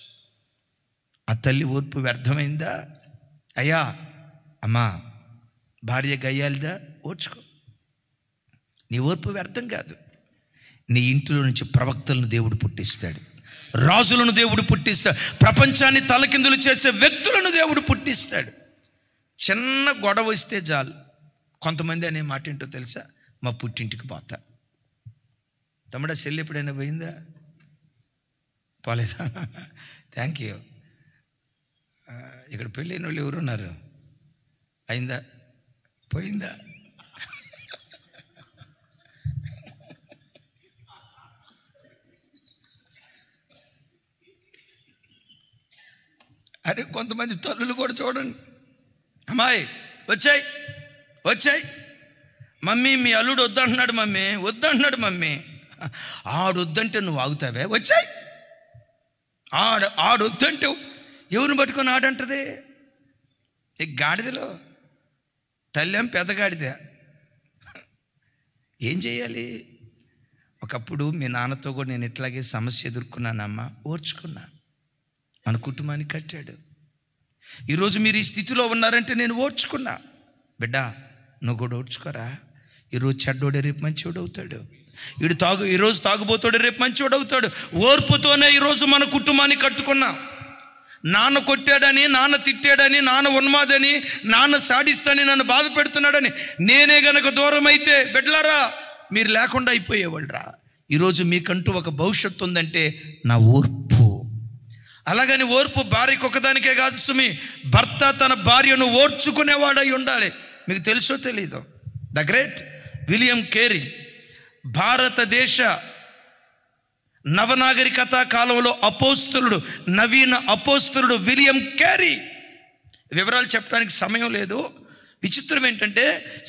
ఆ తల్లి ఓర్పు వ్యర్థమైందా? అయ్యా, అమ్మా, భార్య గయ్యాలిదా? ఓర్చుకో. నీ ఓర్పు వ్యర్థం కాదు. నీ ఇంటిలో నుంచి ప్రవక్తలను దేవుడు పుట్టిస్తాడు, రాజులను దేవుడు పుట్టిస్తాడు, ప్రపంచాన్ని తలకిందులు చేసే వ్యక్తులను దేవుడు పుట్టిస్తాడు. చిన్న గొడవ వస్తే చాలు కొంతమంది అనే మాట ఏంటో తెలుసా? మా పుట్టింటికి పోతా. తమ్ముడా, చెల్లి ఎప్పుడైనా పోయిందా? పోలేదా? Thank you. ఇక్కడ పెళ్ళైన వాళ్ళు ఎవరు ఉన్నారు? అయిందా? పోయిందా? అరే, కొంతమంది తల్లులు కూడా చూడండి, అమ్మాయి వచ్చాయి మమ్మీ, మీ అల్లుడు వద్దంటున్నాడు మమ్మీ, వద్దంటున్నాడు మమ్మీ. ఆడొద్దంటే నువ్వు ఆగుతావే? వచ్చాయి. ఆడొద్దంటే ఎవరిని పట్టుకొని ఆడంటది? ఈ గాడిదలో తల్లేం పెద్ద గాడిద. ఏం చేయాలి? ఒకప్పుడు మీ నాన్నతో కూడా నేను ఇట్లాగే సమస్య ఎదుర్కొన్నానమ్మా, ఓర్చుకున్నా. మన కుటుంబాన్ని కట్టాడు. ఈరోజు మీరు ఈ స్థితిలో ఉన్నారంటే నేను ఓర్చుకున్నా. బిడ్డ, నువ్వు కూడా ఓర్చుకోరా. ఈరోజు చెడ్డోడే రేపు మంచివాడు అవుతాడు. ఈరోజు తాగుబోతాడు, రేపు మంచివాడు అవుతాడు. ఓర్పుతోనే ఈరోజు మన కుటుంబాన్ని కట్టుకున్నా. నాన్న కొట్టాడని, నాన్న తిట్టాడని, నాన్న ఉన్మాదని, నాన్న సాడిస్తాని, నన్ను బాధ పెడుతున్నాడని నేనే గనక దూరం అయితే బిడ్డలారా, మీరు లేకుండా అయిపోయేవాళ్ళరా. ఈరోజు మీకంటూ ఒక భవిష్యత్తు ఉందంటే నా ఓర్పు. అలాగని ఓర్పు భార్యకు ఒకదానికే కాదు సుమి, భర్త తన భార్యను ఓర్చుకునేవాడై ఉండాలి. మీకు తెలుసో తెలీదో, ద గ్రేట్ విలియం కేరీ భారతదేశ నవనాగరికత కాలంలో అపోస్తలుడు, నవీన అపోస్తలుడు విలియం కేరీ. వివరాలు చెప్పడానికి సమయం లేదు. విచిత్రం ఏంటంటే,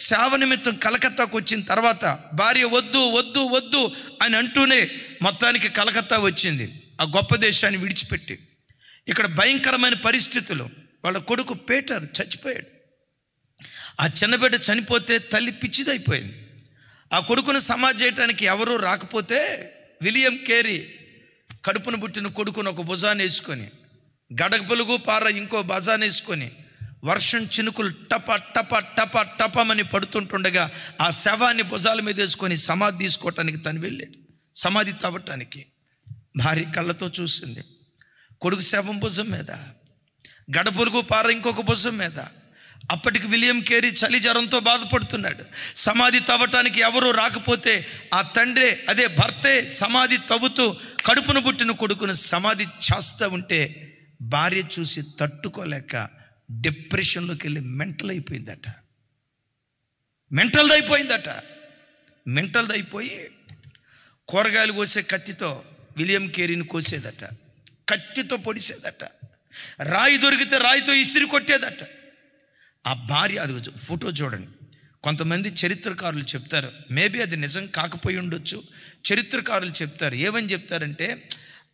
సేవ నిమిత్తం కలకత్తాకు వచ్చిన తర్వాత భార్య వద్దు వద్దు వద్దు అని అంటూనే మొత్తానికి కలకత్తా వచ్చింది, ఆ గొప్ప దేశాన్ని విడిచిపెట్టి. ఇక్కడ భయంకరమైన పరిస్థితులు. వాళ్ళ కొడుకు పీటర్ చచ్చిపోయాడు. ఆ చిన్నబిడ్డ చనిపోతే తల్లి పిచ్చిదైపోయింది. ఆ కొడుకును సమాధి చేయడానికి ఎవరూ రాకపోతే విలియం కేరీ కడుపును పుట్టిన కొడుకును ఒక భుజాన్ని వేసుకొని, గడగ పొలుగు పార ఇంకో భుజాన్ని వేసుకొని, వర్షం చినుకులు టప టప టప టపమని పడుతుంటుండగా ఆ శవాన్ని భుజాల మీద వేసుకొని సమాధి తీసుకోవటానికి తను వెళ్ళాడు. సమాధి తవ్వటానికి భార్య కళ్ళతో చూసింది. కొడుకు శవం భుజం మీద, గడపొలుగు పార ఇంకొక భుజం మీద. అప్పటికి విలియం కేరీ చలి జ్వరంతో బాధపడుతున్నాడు. సమాధి తవ్వటానికి ఎవరూ రాకపోతే ఆ తండ్రే, అదే భర్తే సమాధి తవ్వుతూ కడుపును పుట్టిన కొడుకును సమాధి చేస్తూ ఉంటే భార్య చూసి తట్టుకోలేక డిప్రెషన్లోకి వెళ్ళి మెంటల్ అయిపోయి కూరగాయలు కోసే కత్తితో విలియం కేరీని కోసేదట, కత్తితో పొడిసేదట, రాయి దొరికితే రాయితో ఇసిరి కొట్టేదట. ఆ భార్య, అది ఫోటో చూడండి. కొంతమంది చరిత్రకారులు చెప్తారు, మేబీ అది నిజం కాకపోయి ఉండొచ్చు. చరిత్రకారులు చెప్తారు, ఏమని చెప్తారంటే,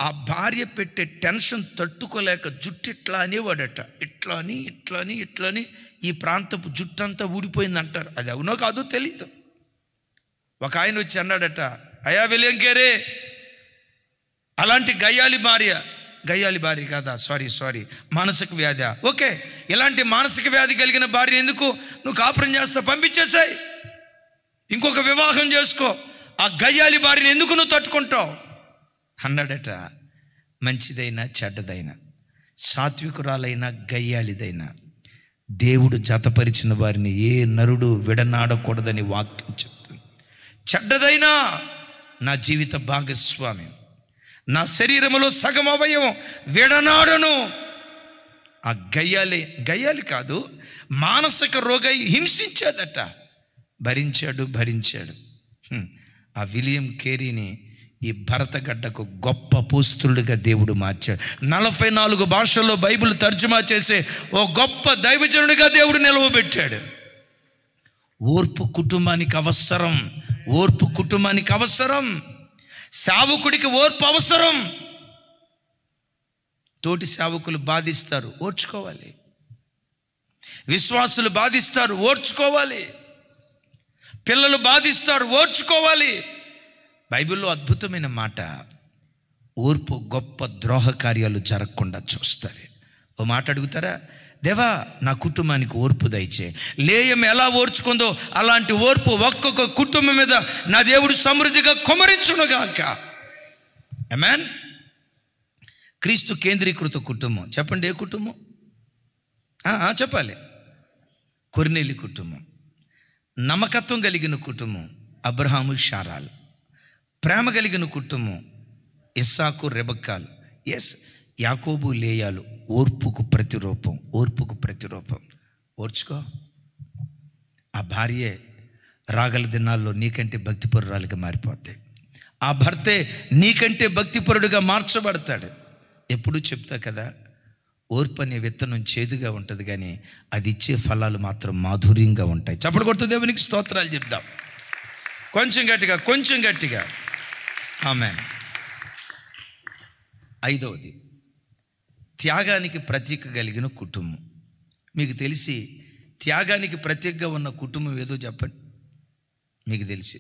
ఆ భార్య పెట్టే టెన్షన్ తట్టుకోలేక జుట్టు ఇట్లా అనేవాడట. ఇట్లని ఈ ప్రాంతపు జుట్టు అంతా ఊడిపోయింది అంటారు. అది అవునో కాదో తెలీదు. ఒక ఆయన వచ్చి అన్నాడట, అయ్యా విలియం కేరీ, అలాంటి గయ్యాలి భార్య కాదా, సారీ మానసిక వ్యాధి, ఓకే, ఇలాంటి మానసిక వ్యాధి కలిగిన భార్య ఎందుకు నువ్వు కాపురం చేస్తా, పంపించేసాయి, ఇంకొక వివాహం చేసుకో, ఆ గయ్యాలి భార్యని ఎందుకు నువ్వు తట్టుకుంటావు అన్నాడట. మంచిదైనా చెడ్డదైనా, సాత్వికురాలైనా గయ్యాలిదైనా, దేవుడు జతపరిచిన వారిని ఏ నరుడు విడనాడకూడదని వాక్యం చెప్తుంది. చెడ్డదైనా నా జీవిత భాగస్వామి, నా శరీరములో సగం అవయవం విడనాడను. ఆ గయ్యాలి కాదు, మానసిక రోగై హింసించేదట. భరించాడు. ఆ విలియం కేరీని ఈ భరతగడ్డకు గొప్ప అపోస్తలుడిగా దేవుడు మార్చాడు. 44 భాషల్లో బైబిల్ తర్జుమా చేసే ఓ గొప్ప దైవజనుడిగా దేవుడు నిలవబెట్టాడు. ఓర్పు కుటుంబానికి అవసరం. సేవకుడికి ఓర్పు అవసరం. తోటి సేవకులు బాధిస్తారు, ఓర్చుకోవాలి. విశ్వాసులు బాధిస్తారు, ఓర్చుకోవాలి. పిల్లలు బాధిస్తారు, ఓర్చుకోవాలి. బైబిల్లో అద్భుతమైన మాట, ఓర్పు గొప్ప ద్రోహ కార్యాలు జరగకుండా చూస్తుంది. ఓ మాట అడుగుతారా, దేవా నా కుటుంబానికి ఓర్పు దయచే. లేయం ఎలా ఓర్చుకుందో అలాంటి ఓర్పు ఒక్కొక్క కుటుంబం మీద నా దేవుడు సమృద్ధిగా కుమ్మరించునుగాక. ఆమేన్. క్రీస్తు కేంద్రీకృత కుటుంబం చెప్పండి. ఏ కుటుంబం? చెప్పాలి. కొర్నేలి కుటుంబం. నమ్మకత్వం కలిగిన కుటుంబం అబ్రహాము షారాలు. ప్రేమ కలిగిన కుటుంబం ఇస్సాకు రెబక్కాలు. యాకోబు లేయాలు. ఓర్పుకు ప్రతిరూపం. ఓర్చుకో. ఆ భార్యే రాగల దినాల్లో నీకంటే భక్తిపరురాలుగా మారిపోతాయి. ఆ భర్తే నీకంటే భక్తిపరుడుగా మార్చబడతాడు. ఎప్పుడూ చెప్తా కదా, ఓర్పు అనే విత్తనం చేదుగా ఉంటుంది, కానీ అది ఇచ్చే ఫలాలు మాత్రం మాధుర్యంగా ఉంటాయి. చప్పట్లు కొడుతూ దేవునికి స్తోత్రాలు చెప్దాం. కొంచెం గట్టిగా ఆమేన్. 5వది, త్యాగానికి ప్రతీక కలిగిన కుటుంబం. మీకు తెలిసి త్యాగానికి ప్రతీకగా ఉన్న కుటుంబం ఏదో చెప్పండి. మీకు తెలిసి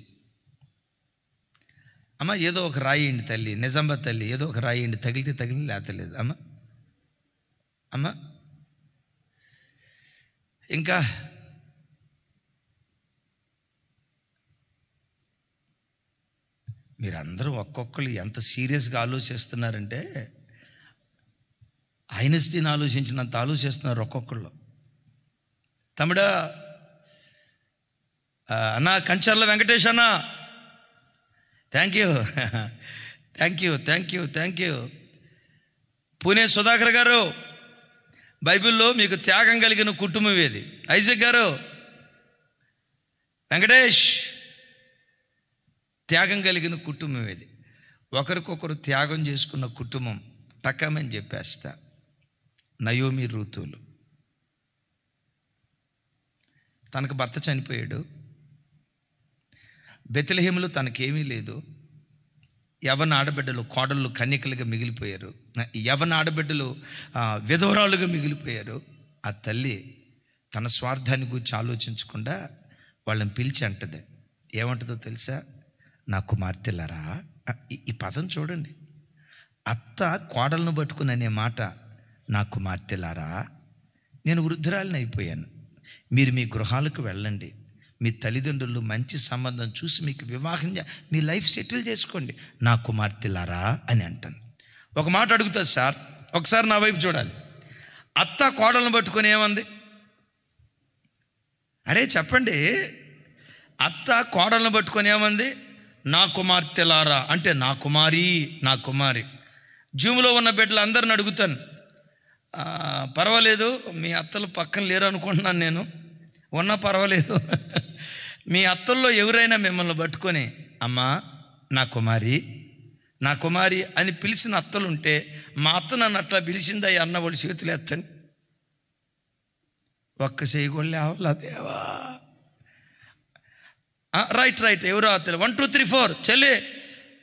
అమ్మ ఏదో ఒక రాయండి తల్లి, నిజామాబాద్ తల్లి, ఏదో ఒక రాయండి. తగిలితే తగిలింది, లేతలేదు అమ్మ. ఇంకా మీరందరూ ఒక్కొక్కరు ఎంత సీరియస్గా ఆలోచిస్తున్నారంటే ఐన్స్టీన్ ఆలోచించినంత ఆలోచిస్తున్నారు ఒక్కొక్కళ్ళు. తమ్ముడా అన్నా, కంచర్ల వెంకటేష్ అన్నా, థ్యాంక్ యూ. పూణే సుధాకర్ గారు, బైబిల్లో మీకు త్యాగం కలిగిన కుటుంబం ఏది? ఐజక్ గారు, వెంకటేష్, త్యాగం కలిగిన కుటుంబం ఏది? ఒకరికొకరు త్యాగం చేసుకున్న కుటుంబం టకమని చెప్పేస్తా. నయోమి రూతులు. తనకు భర్త చనిపోయాడు. బెత్లెహేములో తనకేమీ లేదు. యవన ఆడబిడ్డలు కోడళ్ళు కన్యకలుగా మిగిలిపోయారు. యవన ఆడబిడ్డలు విధవరాలుగా మిగిలిపోయారు. ఆ తల్లి తన స్వార్థాన్ని గురించి ఆలోచించకుండా వాళ్ళని పిలిచి అంటది. ఏమంటుందో తెలుసా? నా కుమార్తెలారా. ఈ పదం చూడండి. అత్త కోడలను పట్టుకుని అనే మాట, నా కుమార్తెలారా, నేను వృద్ధురాలిని అయిపోయాను. మీరు మీ గృహాలకు వెళ్ళండి. మీ తల్లిదండ్రులు మంచి సంబంధం చూసి మీకు వివాహం మీ లైఫ్ సెటిల్ చేసుకోండి, నా కుమార్తెలారా అని అంటాను. ఒక మాట అడుగుతా సార్, ఒకసారి నా వైపు చూడాలి. అత్త కోడలను పట్టుకొని ఏమంది? అరే చెప్పండి. అత్త కోడలను పట్టుకొని ఏమంది? నా కుమార్తెలారా అంటే నా కుమారి. జూమ్లో ఉన్న బిడ్డలు అందరిని అడుగుతాను, పర్వాలేదు మీ అత్తలు పక్కన లేరు అనుకుంటున్నాను, నేను ఉన్నా పర్వాలేదు. మీ అత్తల్లో ఎవరైనా మిమ్మల్ని పట్టుకొని అమ్మా నా కుమారి అని పిలిచిన అత్తలుంటే, మా అత్త నన్ను అట్లా పిలిచిందా అన్న వాళ్ళు చేతులు ఎత్తండి. ఒక్క చేయగొళ్ళే అవలా దేవా. రైట్ ఎవరో అత్తలు 1 2 3 4 చెల్లి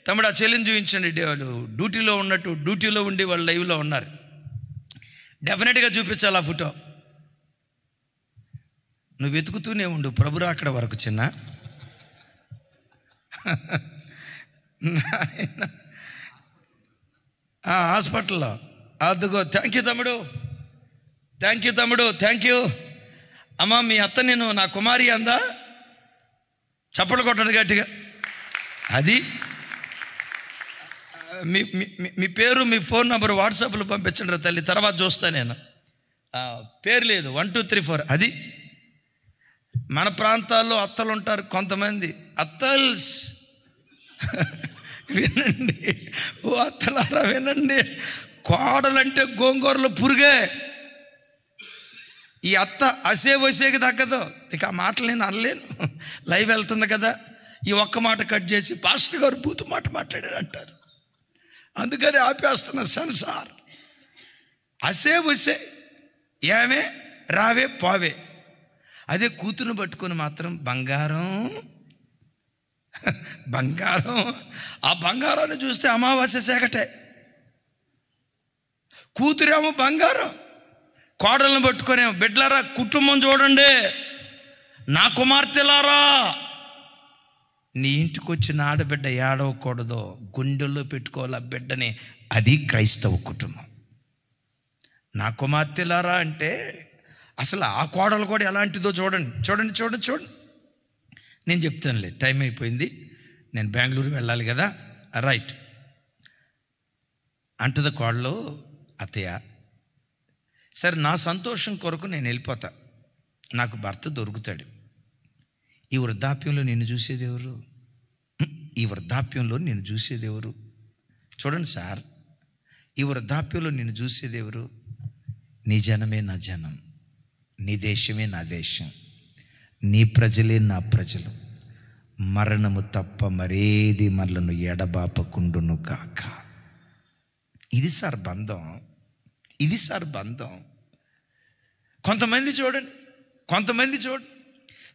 తమ్ముడు ఆ చెల్లిని చూపించండి. వాళ్ళు డ్యూటీలో ఉండి వాళ్ళు లైవ్లో ఉన్నారు. డెఫినెట్గా చూపించాలి ఆ ఫోటో. నువ్వు వెతుకుతూనే ఉండు ప్రభురా అక్కడ వరకు చిన్న. హాస్పిటల్లో అదిగో. థ్యాంక్ యూ తమ్ముడు. అమ్మ మీ అత్త నేను నా కుమారి అందా? చప్పట్లు కొట్టండి గట్టిగా. అది మీ పేరు, మీ ఫోన్ నెంబర్ వాట్సాప్లో పంపించండి రా తల్లి, తర్వాత చూస్తా నేను. పేరు లేదు 1 2 3 4. అది మన ప్రాంతాల్లో అత్తలు ఉంటారు కొంతమంది. అత్తల్స్ వినండి, ఓ అత్తలారా వినండి. కోడలంటే గోంగూరలో పురుగే. ఈ అత్త వసేకి తగ్గదు. ఇక ఆ మాటలు నేను అనలేను, లైవ్ వెళ్తుంది కదా. ఈ ఒక్క మాట కట్ చేసి పాస్టర్ గారు బూతు మాట మాట్లాడారు అంటారు, అందుకని ఆపేస్తున్న సెన్సార్. వసే ఏమే రావే పోవే. అదే కూతురుని పట్టుకొని మాత్రం బంగారం. ఆ బంగారాన్ని చూస్తే అమావాస్య సేకటే. కూతురేమో బంగారం, కోడలను పట్టుకొని బిడ్డలారా కుటుంబం చూడండి, నా కుమార్తెలారా. నీ ఇంటికి వచ్చిన ఆడబిడ్డ ఏడవకూడదో, గుండెల్లో పెట్టుకోవాలి ఆ బిడ్డని. అది క్రైస్తవ కుటుంబం. నా కుమార్తెలారా అంటే అసలు ఆ కోడలు కూడా ఎలాంటిదో చూడండి. నేను చెప్తానులే, టైం అయిపోయింది, నేను బెంగళూరు వెళ్ళాలి కదా. రైట్ అంటది కోడలు. అత్తయ్య సరే నా సంతోషం కొరకు నేను వెళ్ళిపోతా, నాకు భర్త దొరుకుతాడు. ఈ వృద్ధాప్యంలో నిన్ను చూసేది ఎవరు? ఈ వృద్ధాప్యంలో నిన్ను చూసేది ఎవరు? చూడండి సార్, ఈ వృద్ధాప్యంలో నిన్ను చూసేది ఎవరు? నీ జనమే నా జనం, నీ దేశమే నా దేశం, నీ ప్రజలే నా ప్రజలు. మరణము తప్ప మరేది మనలను ఎడబాపకుండును కాక. ఇది సార్ బంధం, ఇది సార్ బంధం. కొంతమంది చూడండి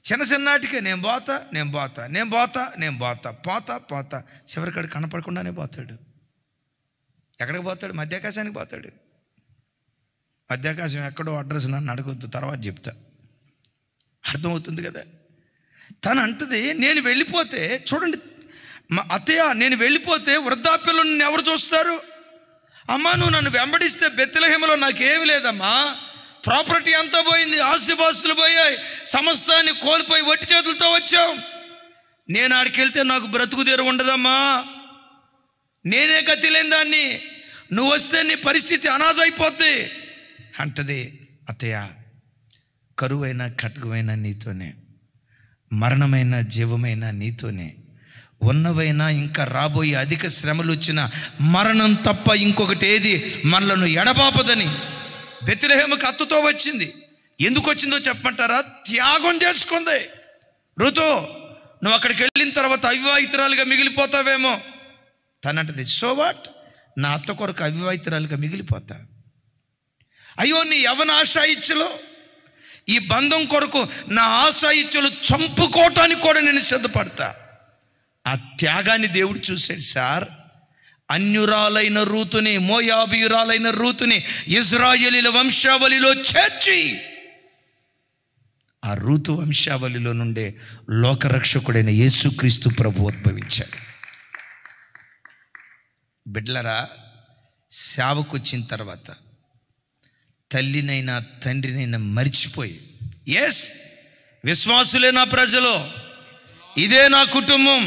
చిన్న చిన్నాటికే నేను పోతా చివరికాడు కనపడకుండానే పోతాడు. ఎక్కడికి పోతాడు? మధ్యాకాశానికి పోతాడు. మధ్యాకాశం ఎక్కడో అడ్రస్ నన్ను అడగొద్దు, తర్వాత చెప్తా. అర్థమవుతుంది కదా? తను అంటది, నేను వెళ్ళిపోతే చూడండి అత్తయ్య, నేను వెళ్ళిపోతే వృద్ధాప్యంలో నిన్ను ఎవరు చూస్తారు? అమ్మా, నువ్వు నన్ను వెంబడిస్తే బెత్లెహేములో నాకేమి లేదమ్మా, ప్రాపర్టీ అంతా పోయింది, ఆస్తిపాస్తులు పోయాయి, సమస్తాన్ని కోల్పోయి వట్టి చేతులతో వచ్చావు. నేను ఆడికి వెళ్తే నాకు బ్రతుకు తెరు ఉండదమ్మా, నేనే గతి లేని దాన్ని, నువ్వు వస్తే నీ పరిస్థితి అనాథ అయిపోద్ది అంటది. అత్తయ్య, కరువైన ఖడ్గమైన నీతోనే, మరణమైన జీవమైన నీతోనే, ఉన్నవైనా ఇంకా రాబోయే అధిక శ్రమలు వచ్చిన మరణం తప్ప ఇంకొకటి ఏది మనలను ఎడబాపదని బెత్లెహేముకు అత్తతో వచ్చింది. ఎందుకు వచ్చిందో చెప్పమంటారా? త్యాగం చేసుకుంది. ఋతు, నువ్వు అక్కడికి వెళ్ళిన తర్వాత అవివాహితురాలుగా మిగిలిపోతావేమో. తనంటది, సో వాట్, నా అత్త కొరకు అవివాహితురాలుగా మిగిలిపోతా. అయ్యో, నీ యవన ఆశాయిచ్చలో ఈ బంధం కొరకు నా ఆశాయిచ్చలు చంపుకోవటానికి కూడా నేను సిద్ధపడతా. ఆ త్యాగాన్ని దేవుడు చూశాడు సార్. అన్యురాలైన రూతుని, మోయాబీయురాలైన రూతుని ఇశ్రాయేలీల వంశావళిలో చేర్చి, ఆ రూతు వంశావళిలో నుండే లోకరక్షకుడైన యేసుక్రీస్తు ప్రభు ఉద్భవించాడు. బిడ్లరా, సేవకు వచ్చిన తర్వాత తల్లినైనా తండ్రినైనా మర్చిపోయి, ఎస్ విశ్వాసులే నా ప్రజలు, ఇదే నా కుటుంబం,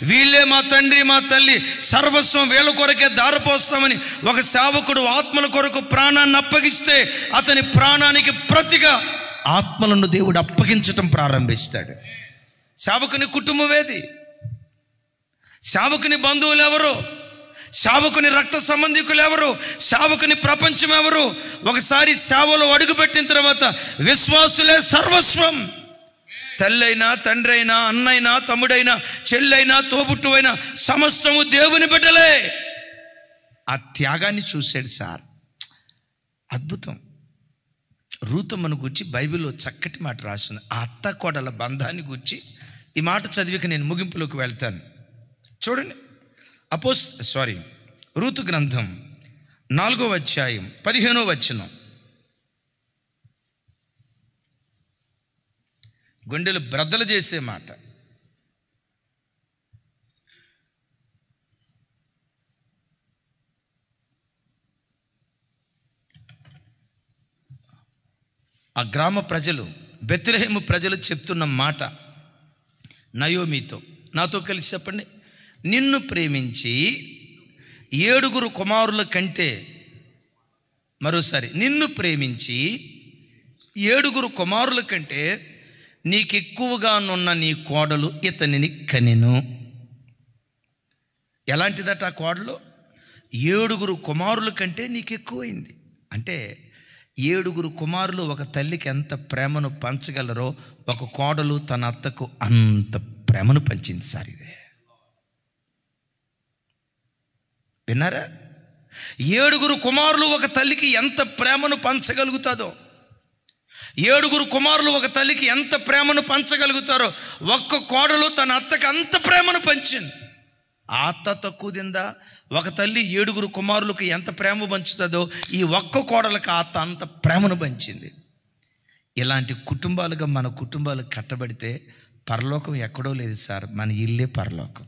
వీళ్ళే మా తండ్రి మా తల్లి, సర్వస్వం వీళ్ళ కొరకే దారిపోస్తామని ఒక సేవకుడు ఆత్మల కొరకు ప్రాణాన్ని అప్పగిస్తే అతని ప్రాణానికి ప్రతిగా ఆత్మలను దేవుడు అప్పగించటం ప్రారంభిస్తాడు. సేవకుని కుటుంబం ఏది? సేవకుని బంధువులు ఎవరు? సేవకుని రక్త సంబంధికులు ఎవరు? సేవకుని ప్రపంచం ఎవరు? ఒకసారి సేవలో అడుగుపెట్టిన తర్వాత విశ్వాసులే సర్వస్వం. తల్లైనా తండ్రైనా అన్నైనా తమ్ముడైనా చెల్లైనా తోబుట్టువైనా సమస్తము దేవుని బిడ్డలే. ఆ త్యాగాన్ని చూశాడు సార్. అద్భుతం. రూతమ్మను గురించి బైబిల్లో చక్కటి మాట రాస్తుంది. ఆ అత్త కోడల బంధాన్ని గురించి ఈ మాట చదివిక నేను ముగింపులోకి వెళ్తాను. చూడండి, రూతు గ్రంథం 4వ అధ్యాయం 15వ వచనం. గుండెలు బ్రద్దలు చేసే మాట. ఆ గ్రామ ప్రజలు, బెత్లెహేము ప్రజలు చెప్తున్న మాట నయోమితో. నాతో కలిసి చెప్పండి. నిన్ను ప్రేమించి 7 కుమారుల కంటే, మరోసారి, నిన్ను ప్రేమించి 7 కుమారుల కంటే నీకెక్కువగానున్న నీ కోడలు ఇతనిని కనెను. ఎలాంటిదట ఆ కోడలు? 7 కుమారుల కంటే నీకెక్కువైంది. అంటే 7 కుమారులు ఒక తల్లికి ఎంత ప్రేమను పంచగలరో ఒక కోడలు తన అత్తకు అంత ప్రేమను పంచింది సార్. ఇదే విన్నారా? 7 కుమారులు ఒక తల్లికి ఎంత ప్రేమను పంచగలుగుతుందో, 7 కుమారులు ఒక తల్లికి ఎంత ప్రేమను పంచగలుగుతారో ఒక్క కోడలు తన అత్తకి అంత ప్రేమను పంచింది. ఆ అత్త తక్కువ తిందా? ఒక తల్లి 7 కుమారులకు ఎంత ప్రేమ పంచుతుందో ఈ ఒక్క కోడలకు ఆ అత్త అంత ప్రేమను పంచింది. ఇలాంటి కుటుంబాలుగా మన కుటుంబాలు కట్టబడితే పరలోకం ఎక్కడో లేదు సార్, మన ఇల్లే పరలోకం.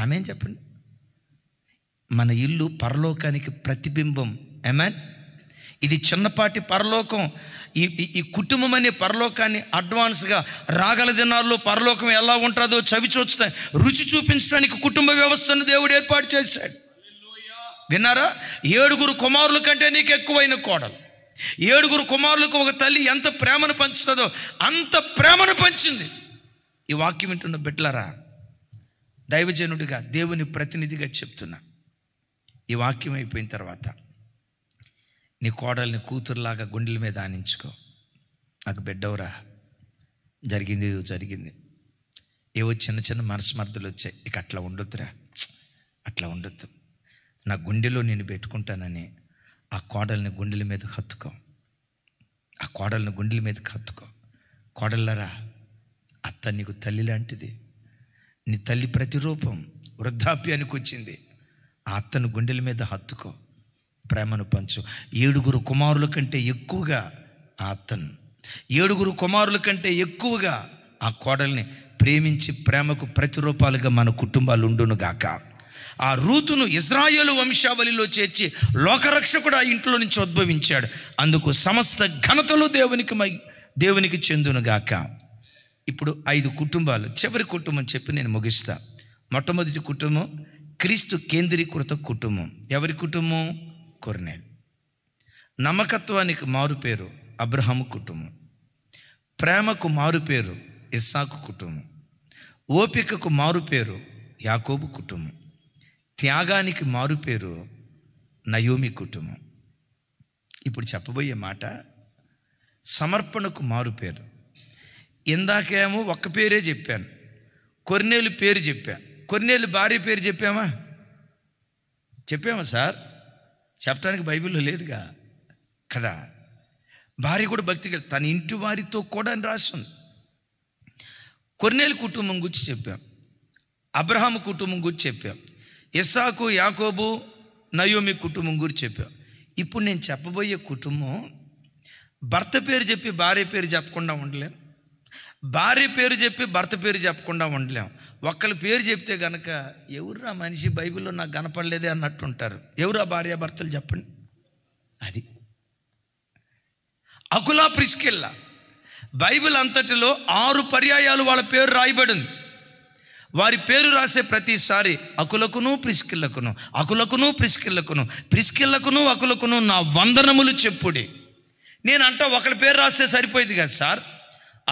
ఆమేన్ చెప్పండి. మన ఇల్లు పరలోకానికి ప్రతిబింబం. ఆమేన్. ఇది చిన్నపాటి పరలోకం. ఈ కుటుంబం అనే పరలోకాన్ని అడ్వాన్స్గా రాగల దినాల్లో పరలోకం ఎలా ఉంటుందో రుచి చూపించడానికి కుటుంబ వ్యవస్థను దేవుడు ఏర్పాటు చేశాడు. విన్నారా? 7 కుమారుల కంటే నీకు ఎక్కువైన కోడలు. 7 కుమారులకు ఒక తల్లి ఎంత ప్రేమను పంచుతుందో అంత ప్రేమను పంచింది. ఈ వాక్యం వింటున్న బిడ్డలారా, దైవజనుడిగా దేవుని ప్రతినిధిగా చెప్తున్నా, ఈ వాక్యం అయిపోయిన తర్వాత నీ కోడల్ని కూతురులాగా గుండెల మీద ఆనించుకో. నాకు బిడ్డవరా, జరిగింది ఏదో జరిగింది, ఏవో చిన్న చిన్న మనస్మర్థలు వచ్చాయి, ఇక అట్లా ఉండొద్దురా, అట్లా ఉండొద్దు, నా గుండెలో నేను పెట్టుకుంటానని ఆ కోడల్ని గుండెల మీద హత్తుకో. ఆ కోడల్ని గుండెల మీద హత్తుకో. కోడళ్ళరా, అత్త నీకు తల్లి లాంటిది. నీ తల్లి ప్రతిరూపం వృద్ధాప్యానికి వచ్చింది. ఆ అత్తను గుండెల మీద హత్తుకో, ప్రేమను పంచు. 7 కుమారుల కంటే ఎక్కువగా ఆ అత్తను, 7 కుమారుల కంటే ఎక్కువగా ఆ కోడల్ని ప్రేమించి ప్రేమకు ప్రతిరూపాలుగా మన కుటుంబాలు ఉండును గాక. ఆ రూతును ఇశ్రాయేలు వంశావళిలో చేర్చి లోకరక్షకుడు ఆ ఇంట్లో నుంచి ఉద్భవించాడు. అందుకు సమస్త ఘనతలు దేవునికి చెందును గాక. ఇప్పుడు 5 కుటుంబాలు, చివరి కుటుంబం చెప్పి నేను ముగిస్తా. మొట్టమొదటి కుటుంబం క్రీస్తు కేంద్రీకృత కుటుంబం. ఎవరి కుటుంబం? కొర్నేలు. నమ్మకత్వానికి మారు పేరు అబ్రహాము కుటుంబం. ప్రేమకు మారు పేరు ఇస్సాకు కుటుంబం. ఓపికకు మారు పేరు యాకోబు కుటుంబం. త్యాగానికి మారు పేరు నయోమి కుటుంబం. ఇప్పుడు చెప్పబోయే మాట సమర్పణకు మారు పేరు. ఇందాకేమో ఒక్క పేరే చెప్పాను, కొర్నేలు పేరు చెప్పాను. కొర్నేలు భార్య పేరు చెప్పామా సార్? చెప్పడానికి బైబిల్లో లేదుగా కదా. భార్య కూడా భక్తిగా తన ఇంటి వారితో కూడా అని రాస్తుంది. కొర్నేలు కుటుంబం గురించి చెప్పాం, అబ్రహాము కుటుంబం గురించి చెప్పాం, ఇస్సాకు యాకోబు నయోమి కుటుంబం గురించి చెప్పాం. ఇప్పుడు నేను చెప్పబోయే కుటుంబం భర్త పేరు చెప్పి భార్య పేరు చెప్పకుండా ఉండలేం, భార్య పేరు చెప్పి భర్త పేరు చెప్పకుండా ఉండలేం. ఒక్కళ్ళ పేరు చెప్తే గనక ఎవరురా మనిషి బైబిల్లో నాకు కనపడలేదే అన్నట్టుంటారు. ఎవరా భార్య భర్తలు చెప్పండి. అది అకులా ప్రిస్కిల్లా. బైబిల్ అంతటిలో 6 పర్యాయాలు వాళ్ళ పేరు రాయబడింది. వారి పేరు రాసే ప్రతిసారి అకులకును ప్రిస్కిల్లకును, అకులకును ప్రిస్కిల్లకును, ప్రిస్కిల్లకును అకులకును నా వందనములు చెప్పుడి. నేనంట ఒకళ్ళ పేరు రాస్తే సరిపోయేది కదా సార్,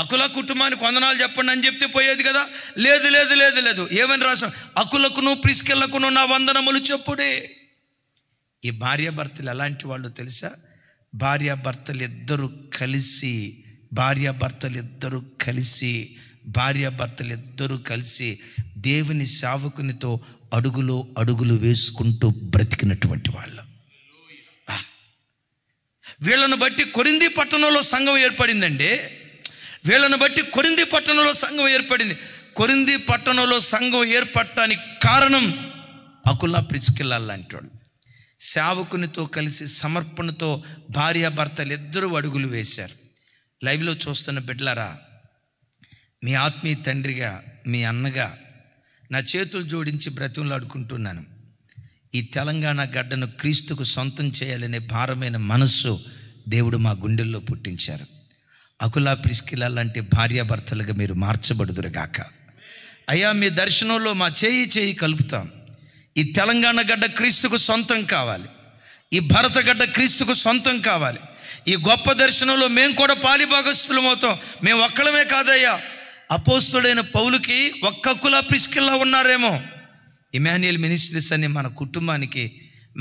అకుల కుటుంబానికి వందనాలు చెప్పండి అని చెప్తే పోయేది కదా. లేదు లేదు లేదు లేదు, ఏమని రాసాం? అకులకును ప్రిస్కిల్లకును నా వందనములు చెప్పుడే. ఈ భార్యాభర్తలు ఎలాంటి వాళ్ళు తెలుసా? భార్యాభర్తలిద్దరూ కలిసి దేవుని సేవకునితో అడుగులు వేసుకుంటూ బ్రతికినటువంటి వాళ్ళు. వీళ్ళను బట్టి కొరింథీ పట్టణంలో సంఘం ఏర్పడిందండి. కొరింథీ పట్టణంలో సంఘం ఏర్పడటానికి కారణం అకుల ప్రిస్కిల్ల లాంటి వాళ్ళు. సేవకునితో కలిసి సమర్పణతో భార్యాభర్తలు ఇద్దరూ అడుగులు వేశారు. లైవ్లో చూస్తున్న బిడ్డలారా, మీ ఆత్మీయ తండ్రిగా, మీ అన్నగా నా చేతులు జోడించి బ్రతిమలాడుకుంటున్నాను. ఈ తెలంగాణ గడ్డను క్రీస్తుకు సొంతం చేయాలనే భారమైన మనస్సు దేవుడు మా గుండెల్లో పుట్టించారు. అకులా ప్రిస్కిల్ల లాంటి భార్యాభర్తలుగా మీరు మార్చబడుదురుగాక. అయ్యా, మీ దర్శనంలో మా చేయి కలుపుతాం. ఈ తెలంగాణ గడ్డ క్రీస్తుకు సొంతం కావాలి. ఈ భారత గడ్డ క్రీస్తుకు సొంతం కావాలి. ఈ గొప్ప దర్శనంలో మేము కూడా పాలిభాగస్తులం అవుతాం. మేము ఒక్కలమే కాదయ్యా, అపోస్తుడైన పౌలుకి ఒక్క అకులా ప్రిస్కిల్లా ఉన్నారేమో. ఇమాన్యుయల్ మినిస్ట్రీస్ అని మన కుటుంబానికి,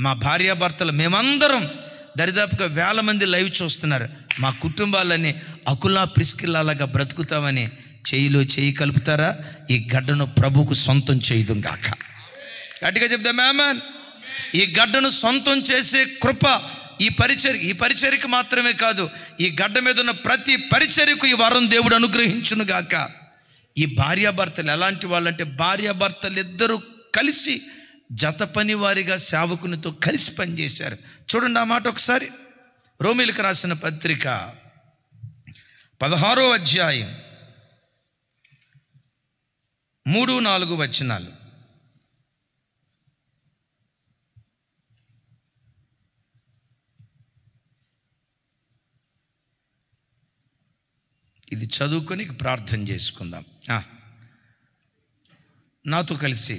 మా భార్యాభర్తలు మేమందరం దరిదాపుగా 1000 మంది లైవ్ చూస్తున్నారు. మా కుటుంబాలన్నీ అకులా ప్రిస్కిల్లాగా బ్రతుకుతామని చేయిలో చేయి కలుపుతారా? ఈ గడ్డను ప్రభుకు సొంతం చేయదుగాక. గట్టిగా చెప్దాం ఆమేన్. ఈ గడ్డను సొంతం చేసే కృప ఈ పరిచర్యకు మాత్రమే కాదు, ఈ గడ్డ మీద ఉన్న ప్రతి పరిచర్యకు ఈ వరం దేవుడు అనుగ్రహించును గాక. ఈ భార్యాభర్తలు ఎలాంటి వాళ్ళంటే, భార్యాభర్తలు ఇద్దరూ కలిసి జత పని వారిగా సేవకునితో కలిసి పనిచేశారు. చూడండి ఆ మాట ఒకసారి. రోమీయులకు రాసిన పత్రిక 16వ అధ్యాయం 3-4 వచనాలు. ఇది చదువుకొని ప్రార్థన చేసుకుందాం. నాతో కలిసి,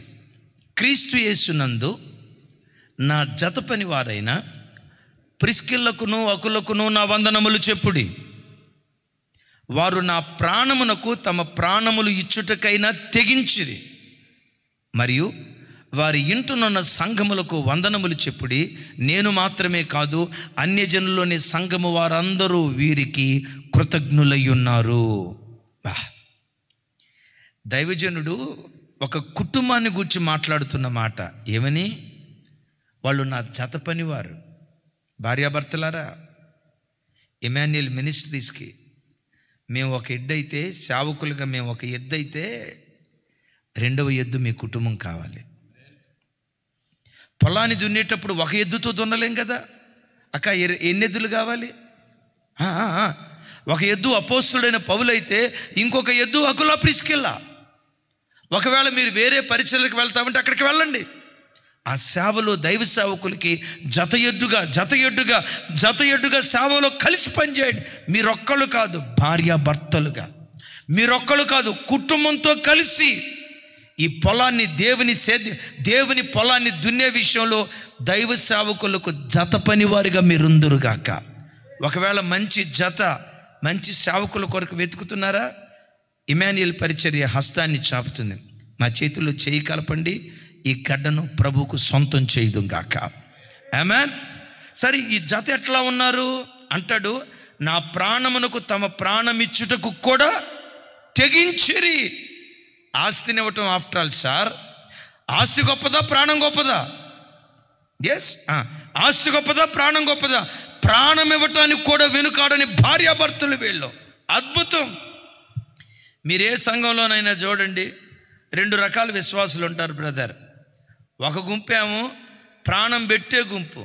క్రీస్తు యేసునందు నా జత పని వారైన ప్రిస్కిల్లకును అకులకును నా వందనములు చెప్పుడి. వారు నా ప్రాణమునకు తమ ప్రాణములు ఇచ్చుటకైనా తెగించిరి. మరియు వారి ఇంటునున్న సంఘములకు వందనములు చెప్పుడి. నేను మాత్రమే కాదు, అన్యజనుల్లోని సంఘము వారందరూ వీరికి కృతజ్ఞులై ఉన్నారు. దైవజనుడు ఒక కుటుంబాన్ని గురించి మాట్లాడుతున్న మాట ఏమని? వాళ్ళు నా జత పనివారు. భార్యాభర్తలారా, ఇమాన్యుయల్ మినిస్ట్రీస్కి మేము ఒక ఎద్దైతే, సేవకులుగా మేము ఒక ఎద్దైతే, రెండవ ఎద్దు మీ కుటుంబం కావాలి. పొలాన్ని దున్నేటప్పుడు ఒక ఎద్దుతో దున్నలేం కదా అక్క, ఎన్ని ఎద్దులు కావాలి? ఒక ఎద్దు అపోస్తుడైన పౌలైతే ఇంకొక ఎద్దు అకుల ప్రిస్కిల్లా. ఒకవేళ మీరు వేరే పరిచర్లకు వెళ్తామంటే అక్కడికి వెళ్ళండి. ఆ సేవలో దైవ సేవకులకి జత ఎడ్డుగా సేవలో కలిసి పనిచేయండి. మీరొక్కళ్ళు కాదు, భార్యాభర్తలుగా మీరొక్కళ్ళు కాదు, కుటుంబంతో కలిసి ఈ పొలాన్ని దేవుని పొలాన్ని దున్నే విషయంలో దైవ సేవకులకు జత పనివారిగా మీరుందురుగాక. ఒకవేళ మంచి సేవకుల కొరకు వెతుకుతున్నారా? ఇమాన్యుయల్ పరిచర్య హస్తాన్ని చాపుతుంది. మా చేతుల్లో చేయి కలపండి, ఈ గడ్డను ప్రభువుకు సొంతం చేయదుగాక. ఆమేన్. సరే, ఈ జత ఎట్లా ఉన్నారు అంటాడు, నా ప్రాణమునకు తమ ప్రాణమిచ్చుటకు కూడా తెగించిరి. ఆస్తినివ్వటం ఆఫ్టర్ ఆల్ సార్, ఆస్తి గొప్పదా ప్రాణం గొప్పదా? ఎస్, ఆస్తి గొప్పదా ప్రాణం గొప్పదా? ప్రాణం ఇవ్వటానికి కూడా వెనుకాడని భార్యాభర్తలు వీళ్ళు. అద్భుతం. మీరు ఏ సంఘంలోనైనా చూడండి, 2 రకాల విశ్వాసులు ఉంటారు బ్రదర్. ఒక గుంపేమో ప్రాణం పెట్టే గుంపు,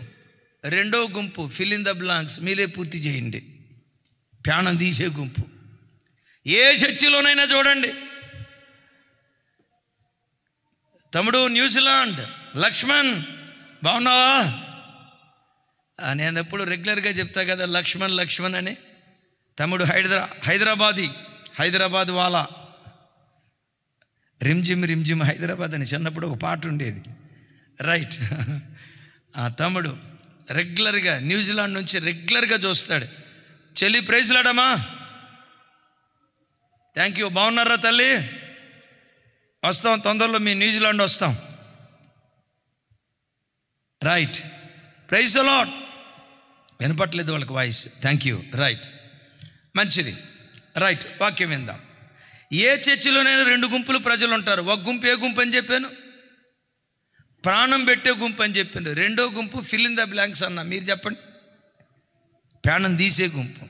రెండో గుంపు ఫిల్ ఇన్ ద బ్లాంక్స్, మీరే పూర్తి చేయండి, ప్రాణం తీసే గుంపు. ఏ చర్చిలోనైనా చూడండి. తమ్ముడు న్యూజిలాండ్ లక్ష్మణ్ బాగున్నావా? నేను ఎప్పుడు రెగ్యులర్గా చెప్తా కదా లక్ష్మణ్ అని. తమ్ముడు హైదరాబాద్ వాలా, రిమ్జిమ్ హైదరాబాద్ అని చిన్నప్పుడు ఒక పాట ఉండేది, రైట్? తమ్ముడు రెగ్యులర్గా న్యూజిలాండ్ నుంచి రెగ్యులర్గా చూస్తాడు. చెల్లి ప్రైజ్ లాడమ్మా, థ్యాంక్ యూ, బాగున్నారా తల్లి? వస్తాం తొందరలో, మీ న్యూజిలాండ్ వస్తాం, రైట్? Praise the Lord. వినపట్లేదు వాళ్ళకి వాయిస్, థ్యాంక్ యూ, రైట్, మంచిది, రైట్. వాక్యం విందాం. ఏ చర్చిలోనైనా 2 గుంపులు ప్రజలు ఉంటారు. ఒక గుంపు ఏ గుంపు అని చెప్పాను? ప్రాణం పెట్టే గుంపు అని చెప్పాను. రెండో గుంపు ఫిల్ ఇన్ ద బ్లాంక్స్ అన్న. మీరు చెప్పండి, ప్రాణం తీసే గుంపు.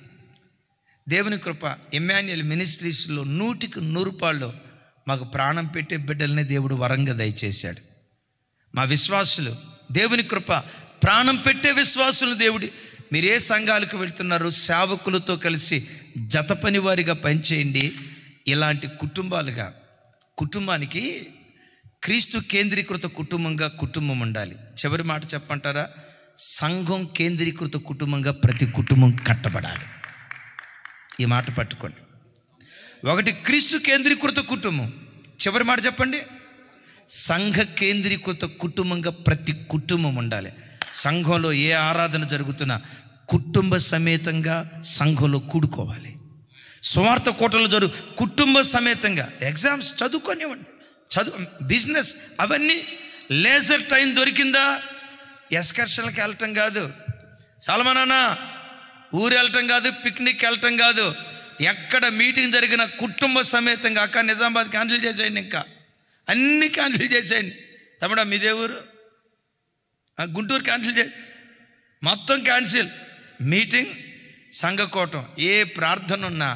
దేవుని కృప, ఇమాన్యుయల్ మినిస్ట్రీస్లో 100కి 100 మాకు ప్రాణం పెట్టే బిడ్డలనే దేవుడు వరంగా దయచేశాడు. మా విశ్వాసులు, దేవుని కృప, ప్రాణం పెట్టే విశ్వాసులు దేవుడి. మీరు ఏ సంఘాలకు వెళ్తున్నారు, సేవకులతో కలిసి జత పని వారిగా పనిచేయండి. ఇలాంటి కుటుంబానికి క్రీస్తు కేంద్రీకృత కుటుంబం ఉండాలి. చివరి మాట చెప్పంటారా? సంఘం కేంద్రీకృత కుటుంబంగా ప్రతి కుటుంబం కట్టబడాలి. ఈ మాట పట్టుకోండి. ఒకటి క్రీస్తు కేంద్రీకృత కుటుంబం, చివరి మాట చెప్పండి, సంఘ కేంద్రీకృత కుటుంబంగా ప్రతి కుటుంబం ఉండాలి. సంఘంలో ఏ ఆరాధన జరుగుతున్నా కుటుంబ సమేతంగా సంఘంలో కూడుకోవాలి. సువార్త కోటలు కుటుంబ సమేతంగా. ఎగ్జామ్స్ చదువుకోనివ్వండి, బిజినెస్ అవన్నీ. లేజర్ టైం దొరికిందా, ఎక్స్కర్షన్కి వెళ్ళటం కాదు, సల్మానా ఊరు వెళ్ళటం కాదు, పిక్నిక్ వెళ్ళటం కాదు, ఎక్కడ మీటింగ్ జరిగిన కుటుంబ సమేతంగా. అక్క నిజామాబాద్ క్యాన్సిల్ చేసేయండి, ఇంకా అన్నీ క్యాన్సిల్ చేసేయండి. తమ్ముడా మీదే ఊరు? గుంటూరు క్యాన్సిల్ మొత్తం క్యాన్సిల్. మీటింగ్, సంఘకోటం, ఏ ప్రార్థన ఉన్నా